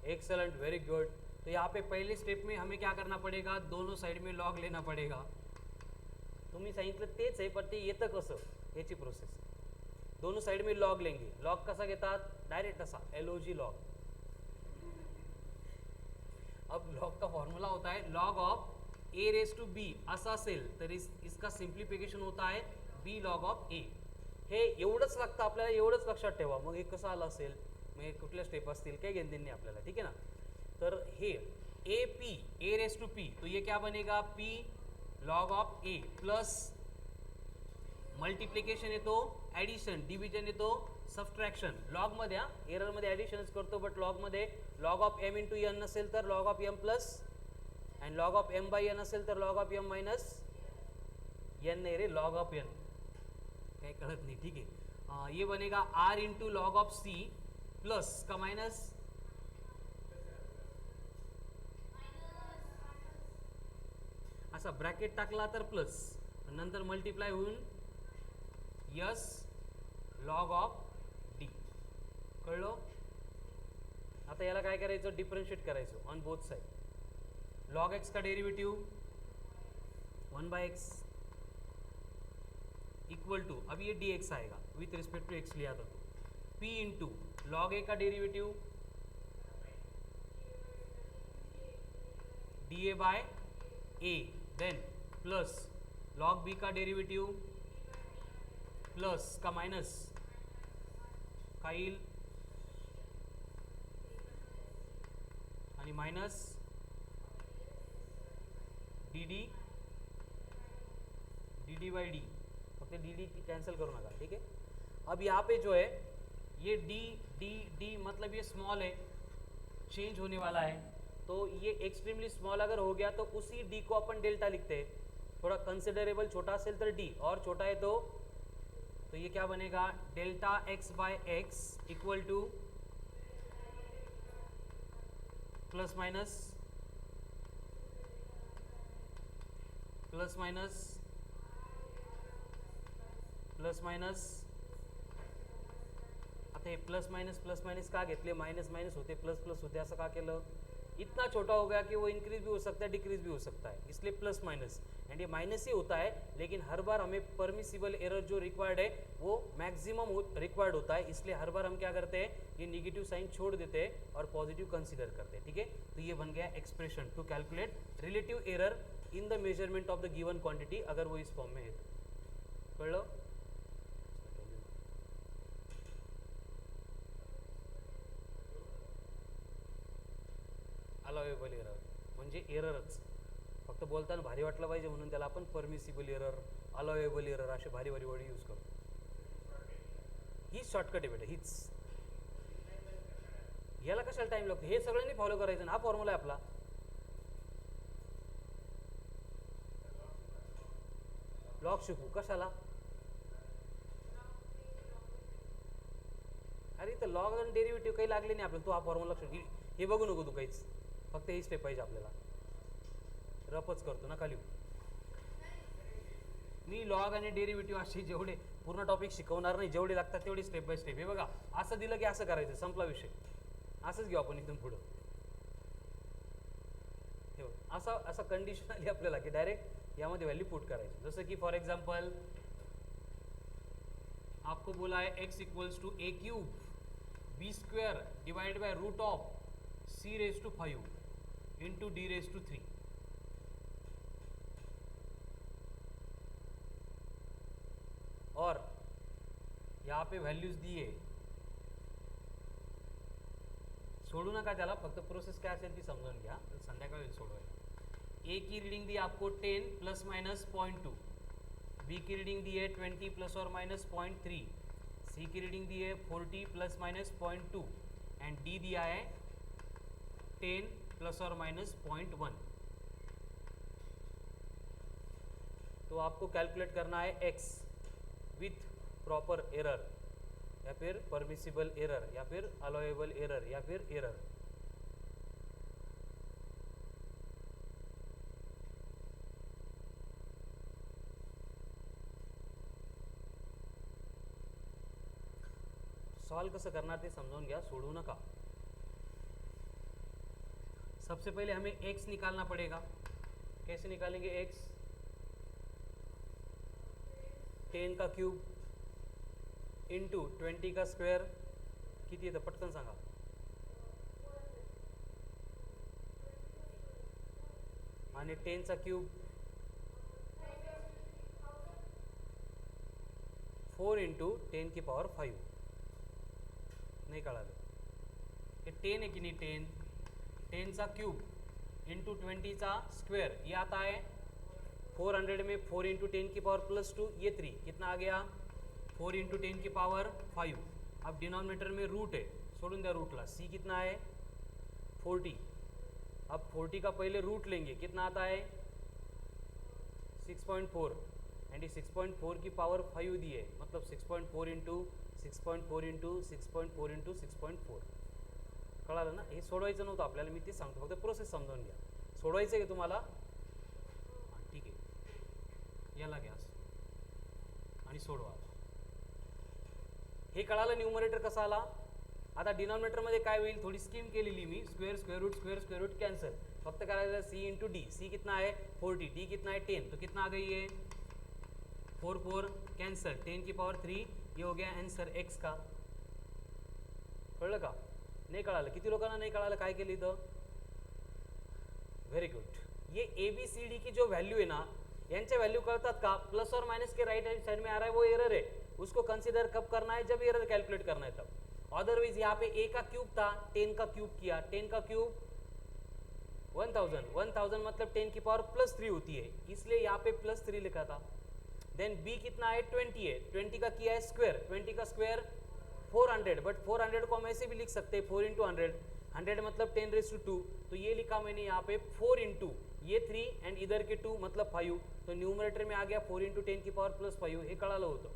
एक्सेलेंट, वेरी गुड। तो यहाँ पे पहले स्टेप में हमें क्या करना पडेगा, दोनों साईड में लॉग लेना पडेगा। तुम्ही सांगितलं तेच आहे, पण ते येतं कसं याची प्रोसेस। दोनों साइड में लॉग लेंगे। लॉग कसा घेतात, डायरेक्ट असा LOG लॉग। अब लॉग का फॉर्मूला होता है log of a raise to b असा असेल तर इसका सिम्प्लिफिकेशन होता है b लॉग ऑफ a। हे एवढंच लागतं आपल्याला, एवढंच लक्षात ठेवा। मग हे कसं आलं असेल, मग हे कुठल्या स्टेप असतील काही घेणं देणं नाही आपल्याला, ठीक है ना। तर हे a रेस टू p, तो ये क्या बनेगा, p log of a plus multiplication येतो ॲडिशन, डिव्हिजन येतो सबट्रॅक्शन। लॉगमध्ये एररमध्ये ॲडिशनच करतो, बट लॉगमध्ये log of m into n असेल तर log of m plus, and log of m by n असेल तर log of m minus n नाही रे, लॉग ऑफ n काही कळत नाही, ठीक आहे। ये बनेगा r into log of c plus का मायनस, असा ब्रॅकेट टाकला तर प्लस, नंतर मल्टिप्लाय होऊन यस लॉग ऑफ डी। कळलं। आता याला काय करायचं, डिफरेंशिएट करायचं on both side. Log x का डेरिवेटिव 1/x इक्वल टू, अब ये dx आएगा विथ रिस्पेक्ट टू x लिया था तो, p इंटू लॉग ए का derivative dA by a, then plus log b का डेरिवेटिव प्लस का माइनस काईल आणि माइनस डी बाई डी, फक्त डी कैंसिल करो नका, ठीक है। अब यहाँ पे जो है ये डी मतलब ये स्मॉल है, चेंज होने वाला है, तो ये एक्सट्रीमली स्मॉल अगर हो गया तो उसी डी को अपन डेल्टा लिखते हैं। थोड़ा कंसिडरेबल छोटा असेल तर डी, और छोटा है तो ये क्या बनेगा, delta x by x equal to plus minus plus minus plus minus. आता हे प्लस माइनस का घेतले, माइनस माइनस होते प्लस प्लस होते, असं का केलं, इतना छोटा हो गया कि वो इंक्रीज भी हो सकता है डिक्रीज भी हो सकता है, इसलिए प्लस माइनस, एंड ये माइनस ही होता है, लेकिन हर बार हमें परमिसिबल एरर जो रिक्वायर्ड है वो मैक्सिमम रिक्वायर्ड होता है, इसलिए हर बार हम क्या करते हैं, ये नेगेटिव साइन छोड़ देते हैं और पॉजिटिव कंसीडर करते हैं, ठीक है। तो ये बन गया expression to calculate relative error in the measurement of the given quantity, अगर वो इस फॉर्म में है तो। कळलं। अलावेबल एरर म्हणजे एररच, फक्त बोलताना भारी वाटलं पाहिजे म्हणून त्याला आपण परमिसिबल एरर, अलावेबल एरर असे भारी भारी वर्ड यूज करतो। हीच शॉर्टकट आहे बेटा, हीच। याला कशाला टाइम लागतो, हे सगळ्यांनी फॉलो करायचं ना, हा फॉर्म्युला आहे आपला। लॉग शिकू कशाला, अरे इथं लॉग आणि डेरिव्हेटिव्ह काही लागले नाही आपल्याला, तू हा फॉर्म्युला हे बघू नको तू काहीच, फक्त ही स्टेप पाहिजे आपल्याला। रफच करतो ना खाली, मी लॉग आणि डेरिव्हेटिव्ह असे जेवढे पूर्ण टॉपिक शिकवणार नाही, जेवढे लागतात तेवढे स्टेप बाय स्टेप। हे बघा असं दिलं की असं करायचं, संपला विषय, असंच घेऊ आपण इथून पुढं। हे बघ असं असं कंडिशन आली आपल्याला की डायरेक्ट यामध्ये व्हॅल्यू पुट करायची। जसं की फॉर एग्जांपल आपको बोला है x equals to a cube b square divided by root of c raise to 5 into d raise to 3, और यहाँ पे व्हॅल्यूज दिए, सोडू नका त्याला, फक्त प्रोसेस काय असेल ती समजून घ्या, संध्याकाळी होईल सोडवायला। ए की रीडिंग दी आपको 10 प्लस माइनस 0.2, बी की रीडिंग दी है 20 प्लस और माइनस 0.3, सी की रीडिंग दी है 40 प्लस माइनस 0.2, एंड डी दिया है 10 प्लस और माइनस 0.1। तो आपको कैलकुलेट करना है एक्स विथ प्रॉपर एरर, या फिर परमिसिबल एरर, या फिर अलाउएबल एरर, या फिर एरर। सॉल्व कसं करणार ते समजून घ्या, सोडू नका। सबसे पहले हमें x निकालना पड़ेगा। कैसे निकालेंगे x? 10 का क्यूब इंटू 20 का स्क्वेअर किती येतं पटकन सांगा। आणि 10 चा क्यूब 4 इंटू 10 की पावर 5 नहीं कळालं? ये 10 है कि नहीं 10 चा क्यूब इंटू 20 चा स्क्वेयर ये आता है 400 में 4 इंटू 10 की पावर +2 ये 3 कितना आ गया 4 इंटू 10 की पावर 5। अब डिनोमिनेटर में रूट है सोडून द्या रूटला c कितना है 40। अब 40 का पहले रूट लेंगे कितना आता है 6.4 एंड 6.4 की पावर 5 दी है मतलब 6.4 इंटू 6.4 इंटू 6.4 इंटू 6.4 कळालं ना? हे सोडवायचं नव्हतं आपल्याला, मी ते सांगतो फक्त प्रोसेस समजावून घ्या। सोडवायचं आहे का तुम्हाला? हां ठीक आहे, याला घ्या आणि सोडवा। हे कळालं न्यूमरेटर कसा आला? आता डिनॉमिनेटरमध्ये काय होईल थोडी स्कीम केलेली मी, स्क्वेअर स्क्वेअर रूट कैंसल, फक्त करायचं सी इंटू डी। सी कितना है 40, डी कितना है 10, तो कितना आ गई है 4 कैंसल 10 की पावर 3, ये हो गया आंसर x का। कळलं का? नाही कळालं? किती लोकांना नाही कळालं काय केलं इथं? Very good. ये ABCD की जो वैल्यू है ना यांच्या वैल्यू कळतात का? प्लस और माइनस के राइट हैंड साइड में आ रहा है वो एरर है, उसको कंसीडर कब करना है जब एरर कैलकुलेट करना है तब। अदरवाइज यहाँ पे a का क्यूब था 10 का क्यूब किया, 10 का क्यूब 1000 मतलब 10 की पावर +3 होती है इसलिए यहाँ पे +3 लिखा था। देन b कितना है 20 है, 20 का किया है स्क्वायर, 20 का स्क्वायर 400, बट 400 को हम ऐसे भी लिख सकते हैं 4 इंटू 100 मतलब 10⁻²। तो ये लिखा मैंने यहाँ पे 4 इंटू ये 3 एंड इधर के 2 मतलब 5, तो न्यूमरेटर में आ गया 4 इंटू 10 की पावर +5। हे कळालं होतं,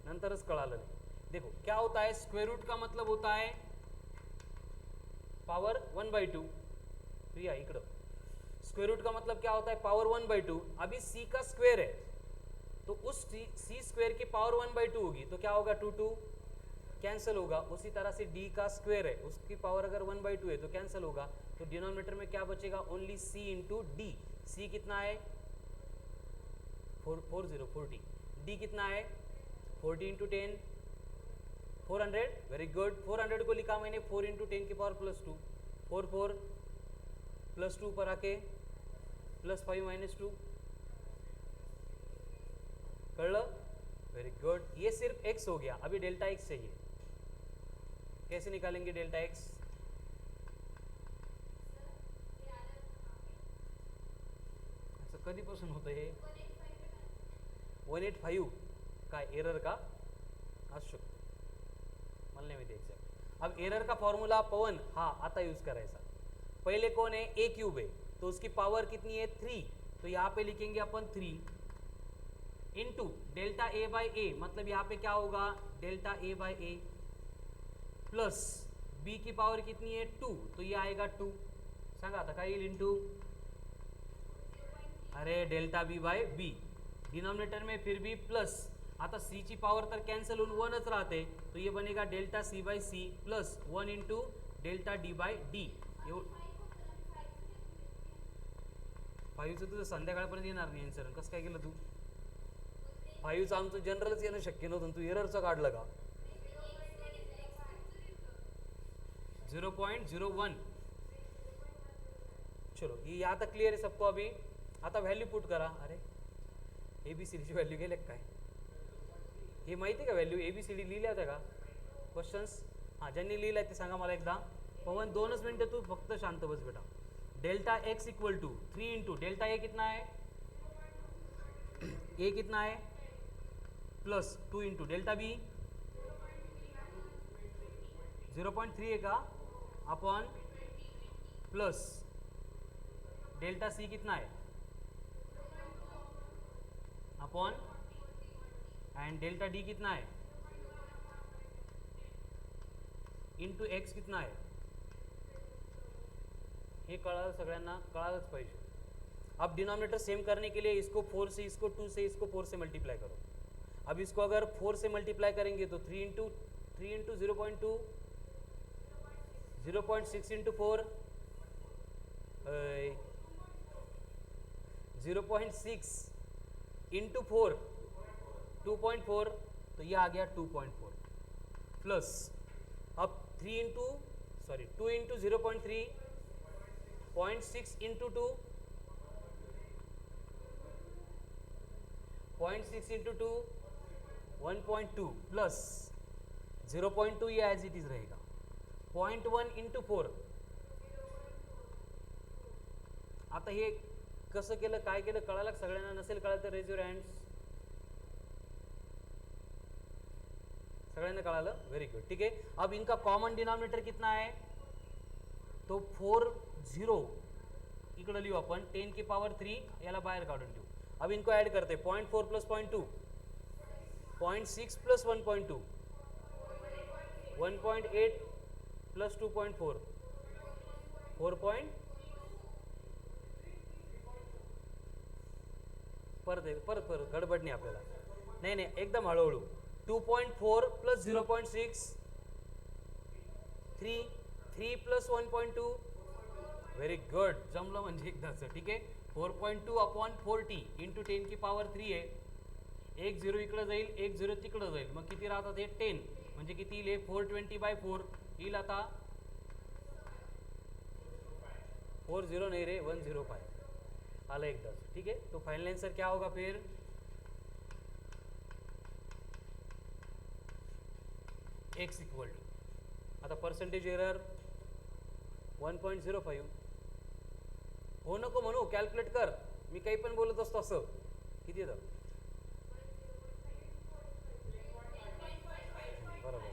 नंतरच कळालं नाही। देखो क्या होता है स्क्वायर रूट का मतलब होता है पावर 1/2। प्रिया इकडं, स्क्वायर रूट का मतलब क्या होता है पावर 1/2। अभी c का स्क्वायर है तो उस c स्क्वायर की पावर 1/2 होगी तो क्या होगा 2 कैंसिल होगा। उसी तरह से d का स्क्वायर है उसकी पावर अगर 1/2 है तो कैंसिल होगा, तो डिनोमिनेटर में क्या बचेगा only c into D. c कितना है 40, d कितना है 40 इंटू 10 400। वेरी गुड, 400 को लिखा मैंने 4 इंटू 10 की पावर +2, 4 +2 पर आके +5 - 2 कळलं? Very good. ये सिर्फ x हो गया, अभी डेल्टा x चाहिए। कैसे निकालेंगे डेल्टा x? असं कधीपासून होतं हे? 185 काय एरर का असू शकतो, मला नाही माहिती एक्झॅक्ट। अब एरर का फॉर्मूला पवन हाँ आता यूज करायचा। पहले कौन है a क्यूब है तो उसकी पावर कितनी है 3, तो यहाँ पे लिखेंगे अपन 3 इंटू डेल्टा a/a मतलब यहाँ पे क्या होगा डेल्टा a/a प्लस b की पावर कितनी है 2, तो ये आएगा 2 सांगा आता काय येईल इंटू, अरे डेल्टा b/b डिनोमिनेटर में फिर भी प्लस, आता c ची पावर तर कॅन्सल होऊन 1च राहते तो ये बनेगा delta c/c plus 1 into delta d/d। 5चं तुझं संध्याकाळपर्यंत येणार नाही आन्सर, कसं काय केलं तू? 5चं आमचं जनरलच येणं शक्य नव्हतं, तू एररचं काढलं का? 0.01। चलो ये आता क्लियर है सबको? अभी आता व्हॅल्यू पुट करा। अरे ABCDची व्हॅल्यू गेले काय? हे माहिती आहे का व्हॅल्यू ABCD लिहिल्या होत्या का क्वेश्चन्स? हां ज्यांनी लिहिलं आहे ते सांगा मला एकदा। पवन 2च मिनटं तू फक्त शांत बस बेटा। Delta x equal to 3 into delta a कितना है a कितना है प्लस 2 इंटू डेल्टा b 0.3 है का अपॉन प्लस डेल्टा c कितना है अपॉन एंड डेल्टा d कितना है इंटू x कितना है। हे कळालं सगळ्यांना, कळालंच पाहिजे। अब डिनोमिनेटर सेम करने के लिए इसको 4 से, इसको 2 से, इसको 4 से मल्टीप्लाई करो। अब इसको अगर 4 से मल्टीप्लाई करेंगे तो 3 इंटू 0.2 0.6 इंटू 4 0.6 इंटू 4 2.4, तो ये आ गया 2.4 प्लस अब 3 into sorry 2 into 0.3 0.6 into 2 0.6 into 2 1.2 plus 0.2 ये ॲज इट इज रहेगा 0.1 इंटू 4. आता हे कसं केलं काय केलं कळालं सगळ्यांना, नसेल कळालं तर रेज युअर हँड्स. सगळ्यांना कळालं, व्हेरी गुड. ठीक है, अब इनका कॉमन डिनोमिनेटर कितना है तो 4 0 इकडे लिहू आपण 10 की पावर 3 याला बाहेर काढून ठेवू. अब इनको ऐड करते 0.4 प्लस 0.2 0.6 प्लस 1.2 1.8 प्लस 2.4 4. परत गडबड नाही आपल्याला, नाही एकदम हळूहळू 2.4 प्लस 0.6 3 प्लस 1.2 व्हेरी गुड, जमलं म्हणजे एकदाच. ठीक आहे, 4.2 अपॉन 40 इंटू 10 की पावर 3 आहे. एक 0 इकडं जाईल, एक 0 तिकडं जाईल, मग किती राहतात हे 10 म्हणजे किती येईल 420/4 येईल. आता 40 नहीं रे 105 आला एकदाच. ठीक है, तो फाइनल आंसर क्या होगा फिर x इक्वल टू, आता पर्सेंटेज एरर 1.05. हो नको म्हणू, कॅल्क्युलेट कर, मी काही पण बोलत असतो असं. किती येतं बरोबर,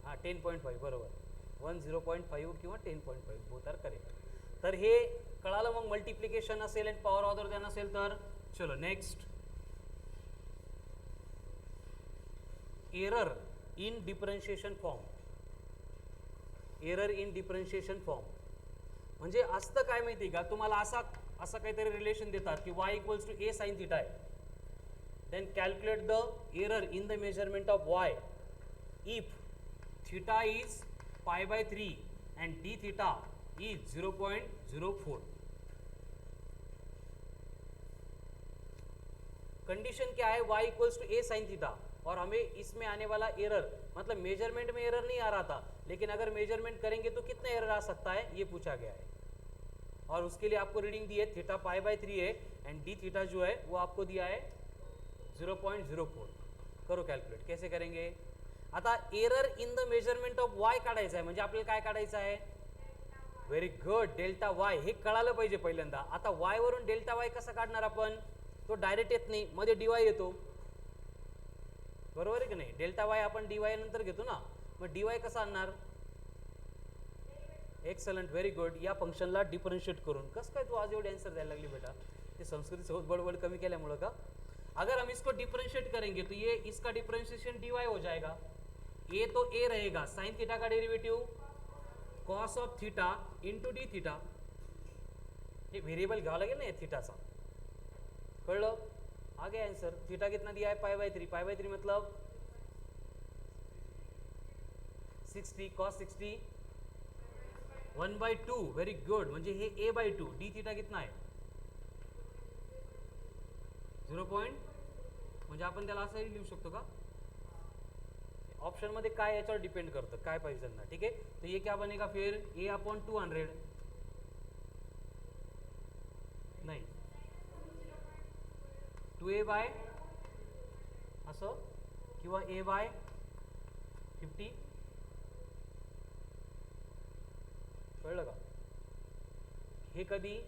हां 10.5 बरोबर, 10.5 किंवा 10.5 बोथ आर करेक्ट. तर हे कळालं. मग मल्टिप्लिकेशन असेल आणि पॉवर ऑर्डर द्या नसेल तर चलो next. Error in differentiation form. Error in differentiation form म्हणजे असतं काय माहिती का तुम्हाला, असा काहीतरी रिलेशन देतात की y equals to a sin theta आहे. Then calculate the error in the measurement of y if theta is π/3 and d theta is 0.04. Condition क्या है y equals to a sin theta, और हमें इसमें आने वाला एरर मतलब मेजरमेंट में एरर नहीं आ रहा था, लेकिन अगर मेजरमेंट करेंगे तो कितना एरर आ सकता है ये पूछा गया है. और उसके लिए आपको रीडिंग दी है थीटा π/3 है एंड डी थीटा जो है वो आपको दिया है 0.04. करो कैलकुलेट, कैसे करेंगे. आता error in the measurement of y काढायचं आहे, म्हणजे आपल्याला काय काढायचं आहे. Very good, delta y. हे कळालं पाहिजे पहिल्यांदा. आता y वरून डेल्टा वाय कसा काढणार आपण, तो डायरेक्ट येत नाही, मध्ये dy येतो, बरोबर आहे की नाही. डेल्टा वाय आपण dy नंतर घेतो ना, मग dy कसा आणणार. Excellent, very good. या फंक्शनला डिफरन्शिएट करून. कसं काय तू आज एवढे आंसर द्यायला लागली बेटा, ते संस्कृत सोबत बडबड कमी केल्यामुळं का. अगर हम इसको डिफरेंशिएट करेंगे तो ये इसका डिफरेंशिएशन dy हो जाएगा. ए तो ए रहेगा, साइन थीटा का derivative cos of theta into D theta. एक वेरिएबल घ्यावा लागेल ना थीटाचा, कळलं. आ गया आंसर. थीटा कितना दिया है π/3, π/3 मतलब 60 cos 60 1/2. व्हेरी गुड, म्हणजे हे a/2. डी थीटा कितना आहे 0. म्हणजे आपण त्याला असंही लिहू शकतो का. ऑप्शन मध्ये काय याच्यावर डिपेंड करतं काय पाहिजे त्यांना. ठीक आहे, तो ये क्या बनेगा फिर a/200 नाही 2a/ असं किंवा a/50. कळलं का. हे कधी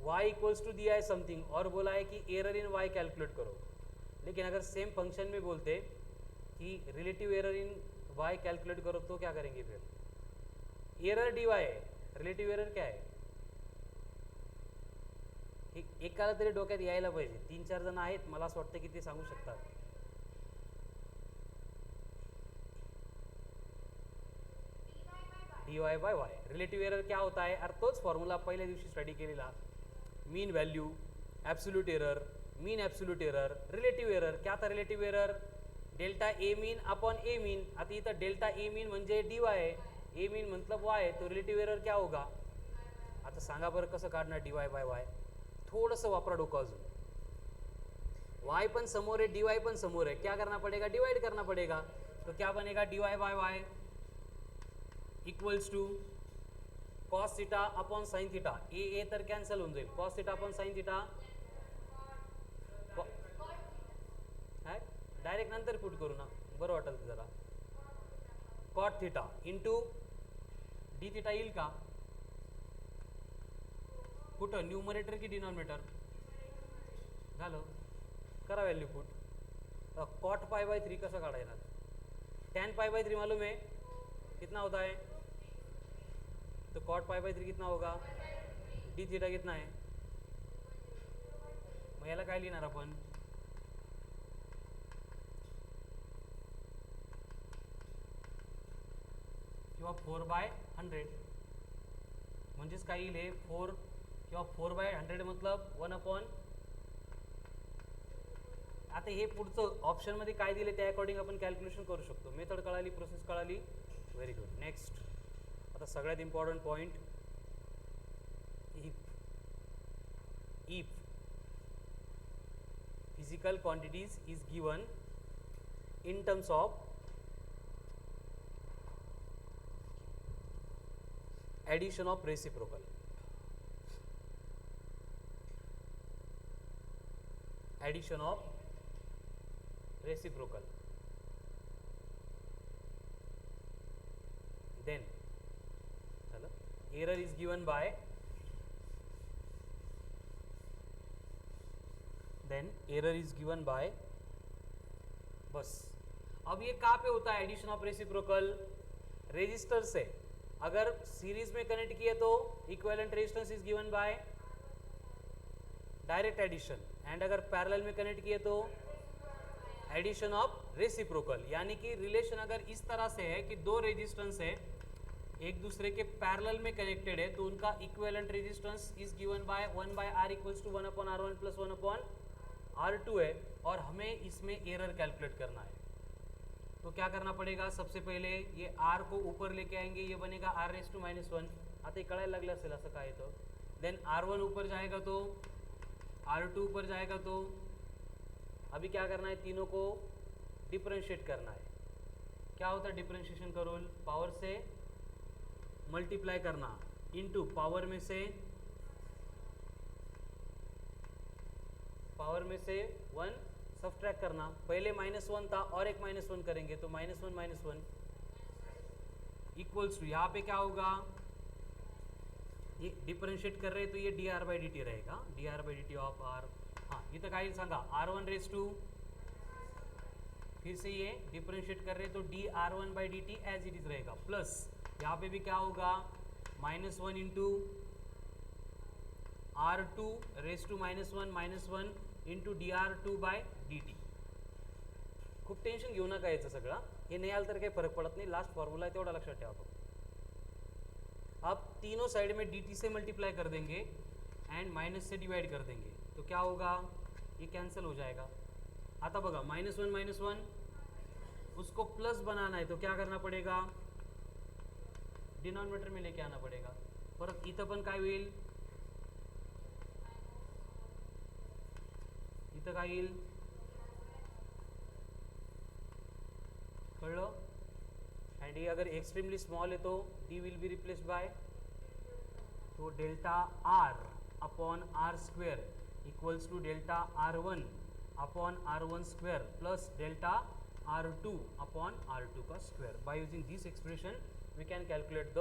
y इक्वल्स टू दिया है समथिंग और बोला है कि एरर इन y कैलकुलेट करो, लेकिन अगर सेम फंक्शन में बोलते कि relative error in y calculate करो तो क्या करेंगे फिर. एरर dy है, रिलेटिव एरर क्या है. एकाला तरी डोक्यात यायला पाहिजे. 3-4 जण आहेत, मला असं वाटतं की ते सांगू शकतात. dy/y रिलेटिव एरर क्या होता है. अरे तोच फॉर्म्युला पहिल्या दिवशी स्टडी केलेला. मीन व्हॅल्यू, ॲब्सोल्यूट एरर, मीन ॲब्सोल्यूट एरर, रिलेटिव एरर. क्या था relative error, delta A mean upon ए मीन. आता इथं डेल्टा ए मीन म्हणजे dy है, ए मीन मतलब y है, तो रिलेटिव एरर क्या होगा आता सांगा बरं कसं काढणार dy बाय वाय. थोडंसं वापरा डोकं अजून. y पण समोर है, dy पण समोर है, क्या करना पड़ेगा, डिवाइड करना पड़ेगा. तो क्या बनेगा dy by Y equals to cos theta upon sine theta. A तर कॅन्सल होऊन जाईल. Cos theta upon sine theta direct नंतर पुट करू ना, बरं वाटेल जरा. Cot theta into D theta येईल का, कुठं न्यूमरेटर की डिनॉमिनेटर, झालं, करा value put. Cot pi by 3 कसं काढायला, टैन पाई बाय 3 मालूम है कितना होता है, तो कॉट पाई बाय 3 कितना होगा, डी थीटा कितना है, मग याला काय लिहिणार आपण, किंवा 4/100 म्हणजेच काय येईल हे 4 किंवा 4/100 मतलब 1/. आता हे पुढचं ऑप्शनमध्ये काय दिले त्या अकॉर्डिंग आपण कॅल्क्युलेशन करू शकतो. मेथड कळाली, प्रोसेस कळाली, व्हेरी गुड. नेक्स्ट आता सगळ्यात important point, if physical quantities is given in terms of addition of reciprocal. Addition of reciprocal, then error is given by, then error is given by, बस. अब ये कहाँ पे होता है एडिशन ऑफ रेसिप्रोकल, रेजिस्टर से. अगर सीरीज में कनेक्ट किए तो equivalent resistance is given by direct addition, and अगर पैरेलल में कनेक्ट किए तो एडिशन ऑफ रेसिप्रोकल. यानी कि रिलेशन अगर इस तरह से है कि दो रेजिस्टेंस है एक दूसरे के पैरेलल में कनेक्टेड है, तो उनका equivalent resistance is given by 1/r equals to 1/r1 plus 1/r2 है. और हमें इसमें एरर कैलकुलेट करना है, तो क्या करना पड़ेगा, सबसे पहले ये r को ऊपर लेके आएंगे, ये बनेगा r⁻⁻1. आता कळायला लागलं असेल असं काय तो. देन r1 ऊपर जाएगा तो r2 ऊपर जाएगा. तो अभी क्या करना है, तीनों को डिफरेंशिएट करना है. क्या होता है डिफरेंशिएशन का रूल, पावर से मल्टीप्लाई करना इनटू पावर में से 1 सब्ट्रैक्ट करना. पहले -1 था और एक -1 करेंगे तो -1 इक्वल्स टू, यहाँ पे क्या होगा, ये डिफरेंशिएट कर रहे तो ये dr/dt रहेगा, dr/dt ऑफ r. हाँ इथं काय सांगा, r1 रेस टू, फिर से ये डिफरेंशिएट कर रहे तो dr1/dt एज इट इज रहेगा, प्लस यहाँ पे भी क्या होगा, -1 into r2 raise to -1 into dr2/dt. खूप टेन्शन घेऊ नका याचं सगळं, हे नाही आलं तर काही फरक पडत नाही. लास्ट फॉर्मूला है तेवढा लक्षात ठेवा. अब तीनों साइड में dt से मल्टीप्लाई कर देंगे एंड माइनस से डिवाइड कर देंगे, तो क्या होगा, ये कैंसिल हो जाएगा. आता बघा -1 उसको प्लस बनाना है तो क्या करना पड़ेगा, डिनॉमिनेटर में लेके आना पड़ेगा. परत इथं पण काय होईल, इथं काय येईल, कळलं. एंड ये अगर एक्सट्रीमली स्मॉल है तो d will be replaced by, तो delta r upon r square equals to delta r1 upon r1 square plus delta r2 upon r2 का square. By using this expression we can calculate the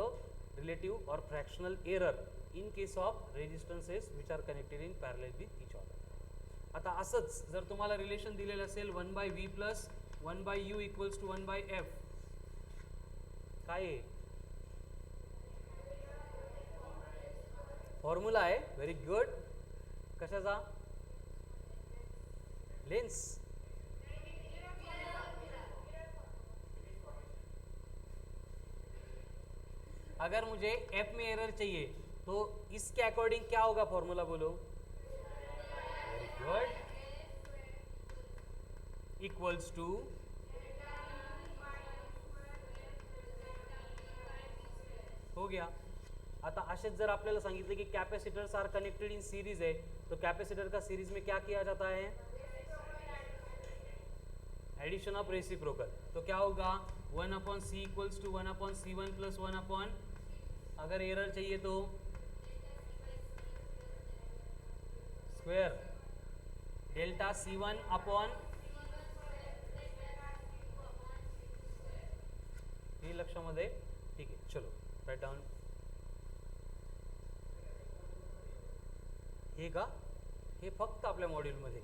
relative और fractional error in case of resistances which are connected in parallel with each other. आता असंच जर तुम्हाला relation दिलेलं असेल 1/v plus 1/u equals to 1/f, काय आहे, formula आहे. Very good. कशाचा, लेंस. अगर मुझे f में एरर चाहिए तो इसके अकॉर्डिंग क्या होगा फॉर्मूला, बोलो. Very good. इक्वल्स टू, हो गया. आता असेच जर आपल्याला सांगितले कि capacitors are connected in series है, तो कैपेसिटर का सीरीज में क्या किया जाता है? Addition of reciprocal. तो क्या होगा? 1/c equals to 1/c1 plus 1 अगर एरर चाहिए तो स्क्वायर डेल्टा C1 अपॉन, हे लक्षामध्ये, ठीक आहे, चलो राईट डाऊन। हे का? हे फक्त आपल्या मॉड्यूलमध्ये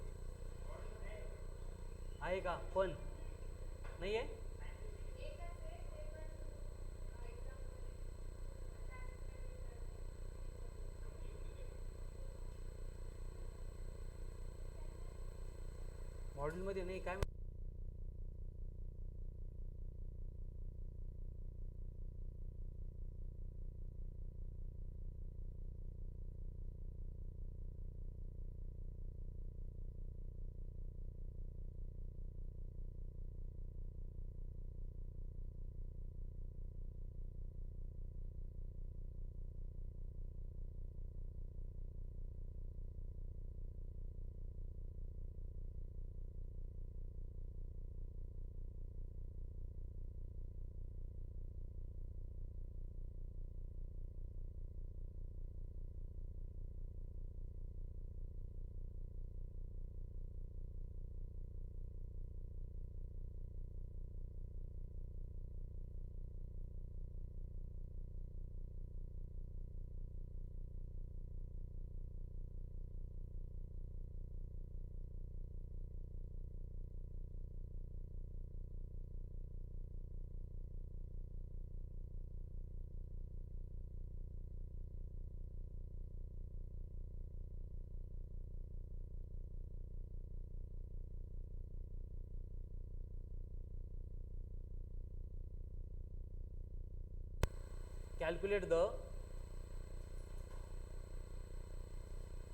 आहे का? पण नाही आहे? मॉड्यूलमध्ये नाही काय? Calculate the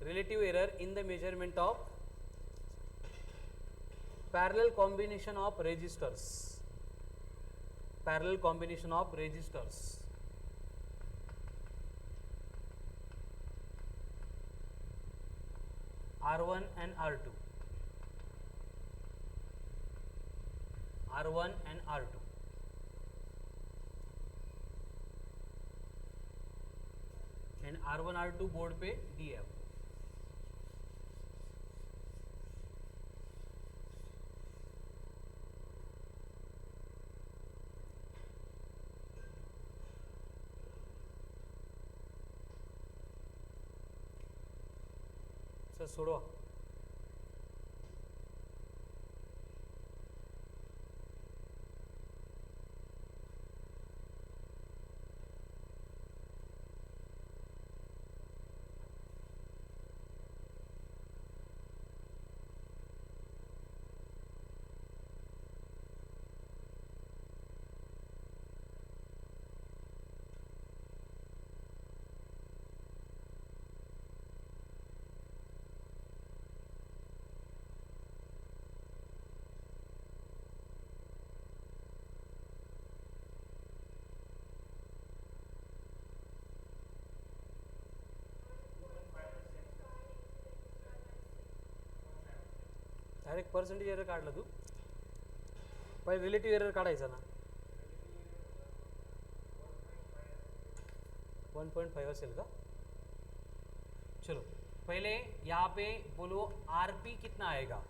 relative error in the measurement of parallel combination of resistors. Parallel combination of resistors. R1 and R2. R1 and R2. And R1 R2 board पे दिए आपको। सर सोडवा। डायरेक्ट पर्सेंटेज एरर काढला तू? पहिले रिलेटिव्ह एरर काढायचा ना। 1.5 असेल का? चलो पहले यहाँ पे बोलो आरपी कितना आएगा?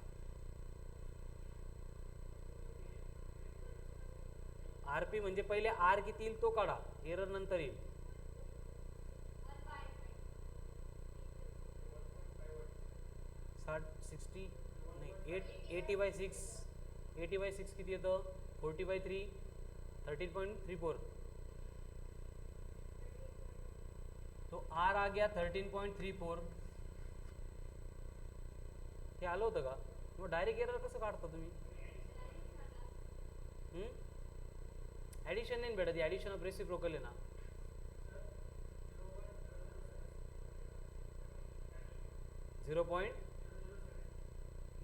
आरपी म्हणजे पहिले आर किती येईल तो काढा, एरर नंतर येईल। 60 नाही 80/6, 80/6 किती येतं? 40/3, 13.34। तो आर आ गया 13.34। हे आलं होतं का? मग डायरेक्ट एरर कसं काढता तुम्ही? ॲडिशन नाही भेटत, ॲडिशन ऑफ रेसिप्रोकल आहे ना।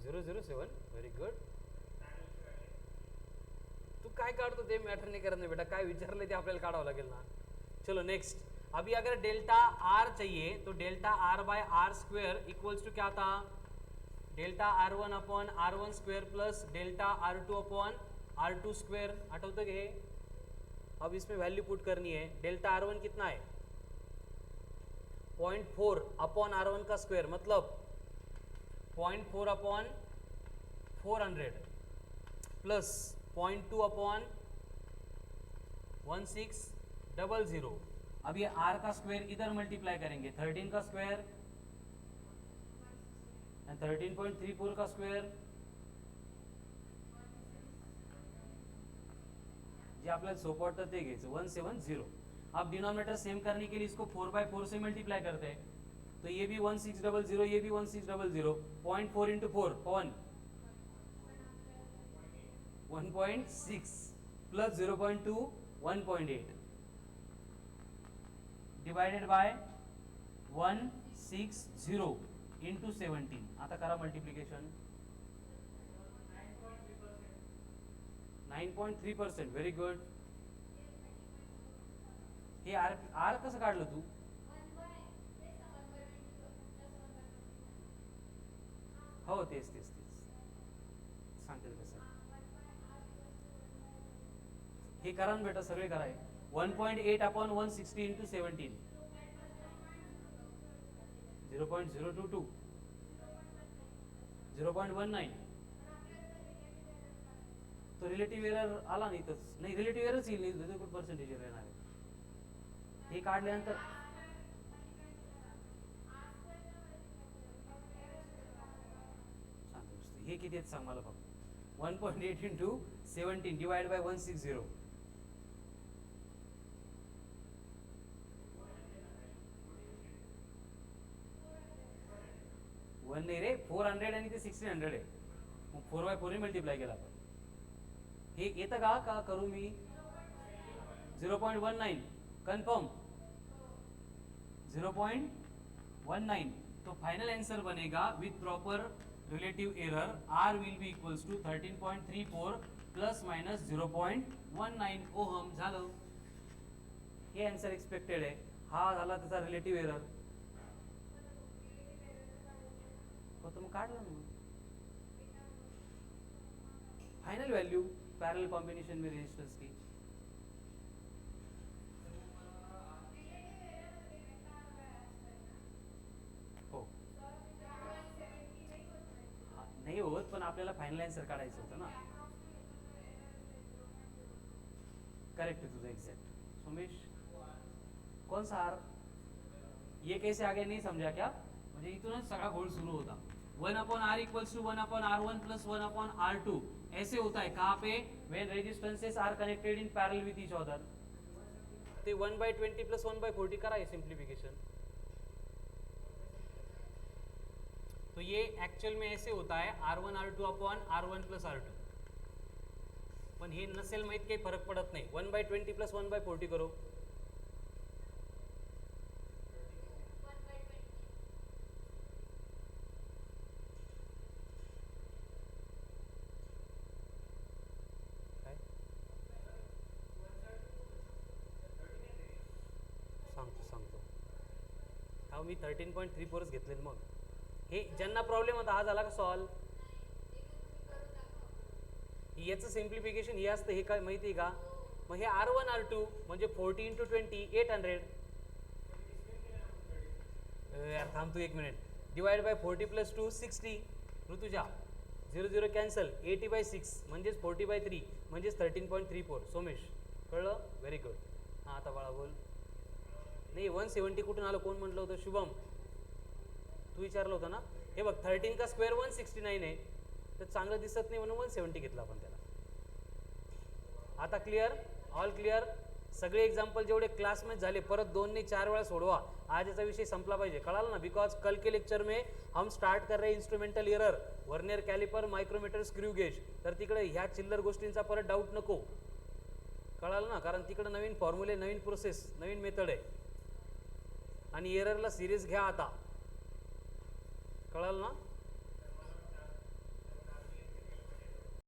.007 व्हेरी गुड। तू काय काढतो ते मॅटर नाही करत नाही बेटा, काय विचारले ते आपल्याला काढावं लागेल ना। चलो नेक्स्ट, अभी अगर डेल्टा आर चाहिए तो delta R by r square equals to क्या था, delta r one upon r one square plus delta r two upon r two square. आठवतं घे. अब इसमें वैल्यू पुट करनी है. डेल्टा आर वन कितना है 0.4 अपॉन आर वन का स्क्वायर मतलब 0.4 अपॉन 400 प्लस 0.2 अपॉन 1600. अब ये r का स्क्वायर इधर मल्टीप्लाई करेंगे 13 का स्क्वायर एंड 13.34 का स्क्वायर जे आपल्याला सोपं वाटतं ते घ्यायचं 170. अब डिनोमिनेटर सेम करने के लिए इसको 4/4 से मल्टीप्लाई करते हैं तो ये भी 1600, ये भी 1600. 0.4 into 4 1.6 plus 0.2 1.8 divided by 160 into 17. आता करा मल्टिप्लिकेशन. 9.3%. Very good. हे आर कसं काढलं तू. हो तेच सांगते कसं. हे करा ना बेटा सगळे कराय. 1.8 अपॉन 160 इंटू 17 0.022 0.19. तो रिलेटिव्ह एरर आला नाही तर नाही रिलेटिव्ह एररच येईल नाही त्याचं कुठं पर्सेंटेज एरर येणार आहे. हे काढल्यानंतर हे किती आहेत सांग मला फक्त. 1.8 इंटू 17 डिवाइड बाय 160. वन नाही रे 400 आणि ते 1600 आहे. मग 4/4 मल्टिप्लाय केला आपण. हे येतं का करू मी. 0.19 कन्फर्म 0.19. तो फाइनल आंसर बनेगा with proper relative error r will be equals to 13.34 plus minus 0.19 ohm. झालं. हे आंसर एक्सपेक्टेड आहे. हा झाला त्याचा रिलेटिव एरर. हो तो मग काढला ना. फाइनल वैल्यू पैरेलल कॉम्बिनेशन में रेजिस्टेंस की. हो नाही होत पण आपल्याला फाइनल आंसर काढायचं होतं ना. करेक्ट है तुझा एग्जैक्ट. सुमेश कौन सा आर. ये कैसे आगे नहीं समझा क्या. म्हणजे इथूनच सगळा घोळ सुरू होता. 1 upon r equals to 1 upon R1 plus 1 upon R2 ऐसे होता है. कहाँ पे when resistances are connected in parallel with each other. ते 1/20 प्लस 1/40 करा है सिंप्लीफिकेशन. तो ये एक्चुअल में ऐसे होता है R1 R2 upon R1 plus R2. पण हे नसेल माहित काही फरक पडत नाही. 1/20 प्लस 1/40 करो. सांगतो हा मी 13.34 घेतले. मग हे ज्यांना प्रॉब्लेम होता हा झाला का सॉल्व. याचं सिम्प्लिफिकेशन हे असतं. हे काय माहिती आहे का. मग हे R1 R2 म्हणजे 40 इंटू 20 800. यार थांब तू एक minute. Divide by 40 plus 2 60. Rutuja 0 0 cancel. 80/6 म्हणजेच 40/3 म्हणजेच 13.34. सोमेश कळलं. Very good. हां आता बाळा बोल. नाही 170 कुठून आलं. कोण म्हटलं होतं. शुभम तू विचारलं होतं ना. हे बघ 13 का स्क्वेअर 169 आहे. तर चांगलं दिसत नाही म्हणून 170 घेतलं आपण त्याला. आता क्लिअर. All clear. सगळे एक्झाम्पल जेवढे क्लासमध्ये झाले परत 2 ने 4 वेळा सोडवा. आज याचा विषय संपला पाहिजे. कळालं ना. बिकॉज कल के लेक्चर में हम स्टार्ट कर रहे हैं instrumental error vernier caliper micrometer screw gauge. तर तिकडे ह्या चिल्लर गोष्टींचा परत डाऊट नको. कळालं ना. कारण तिकडे नवीन फॉर्म्युले नवीन प्रोसेस नवीन मेथड आहे आणि एररला सिरियस घ्या आता. कळालं ना.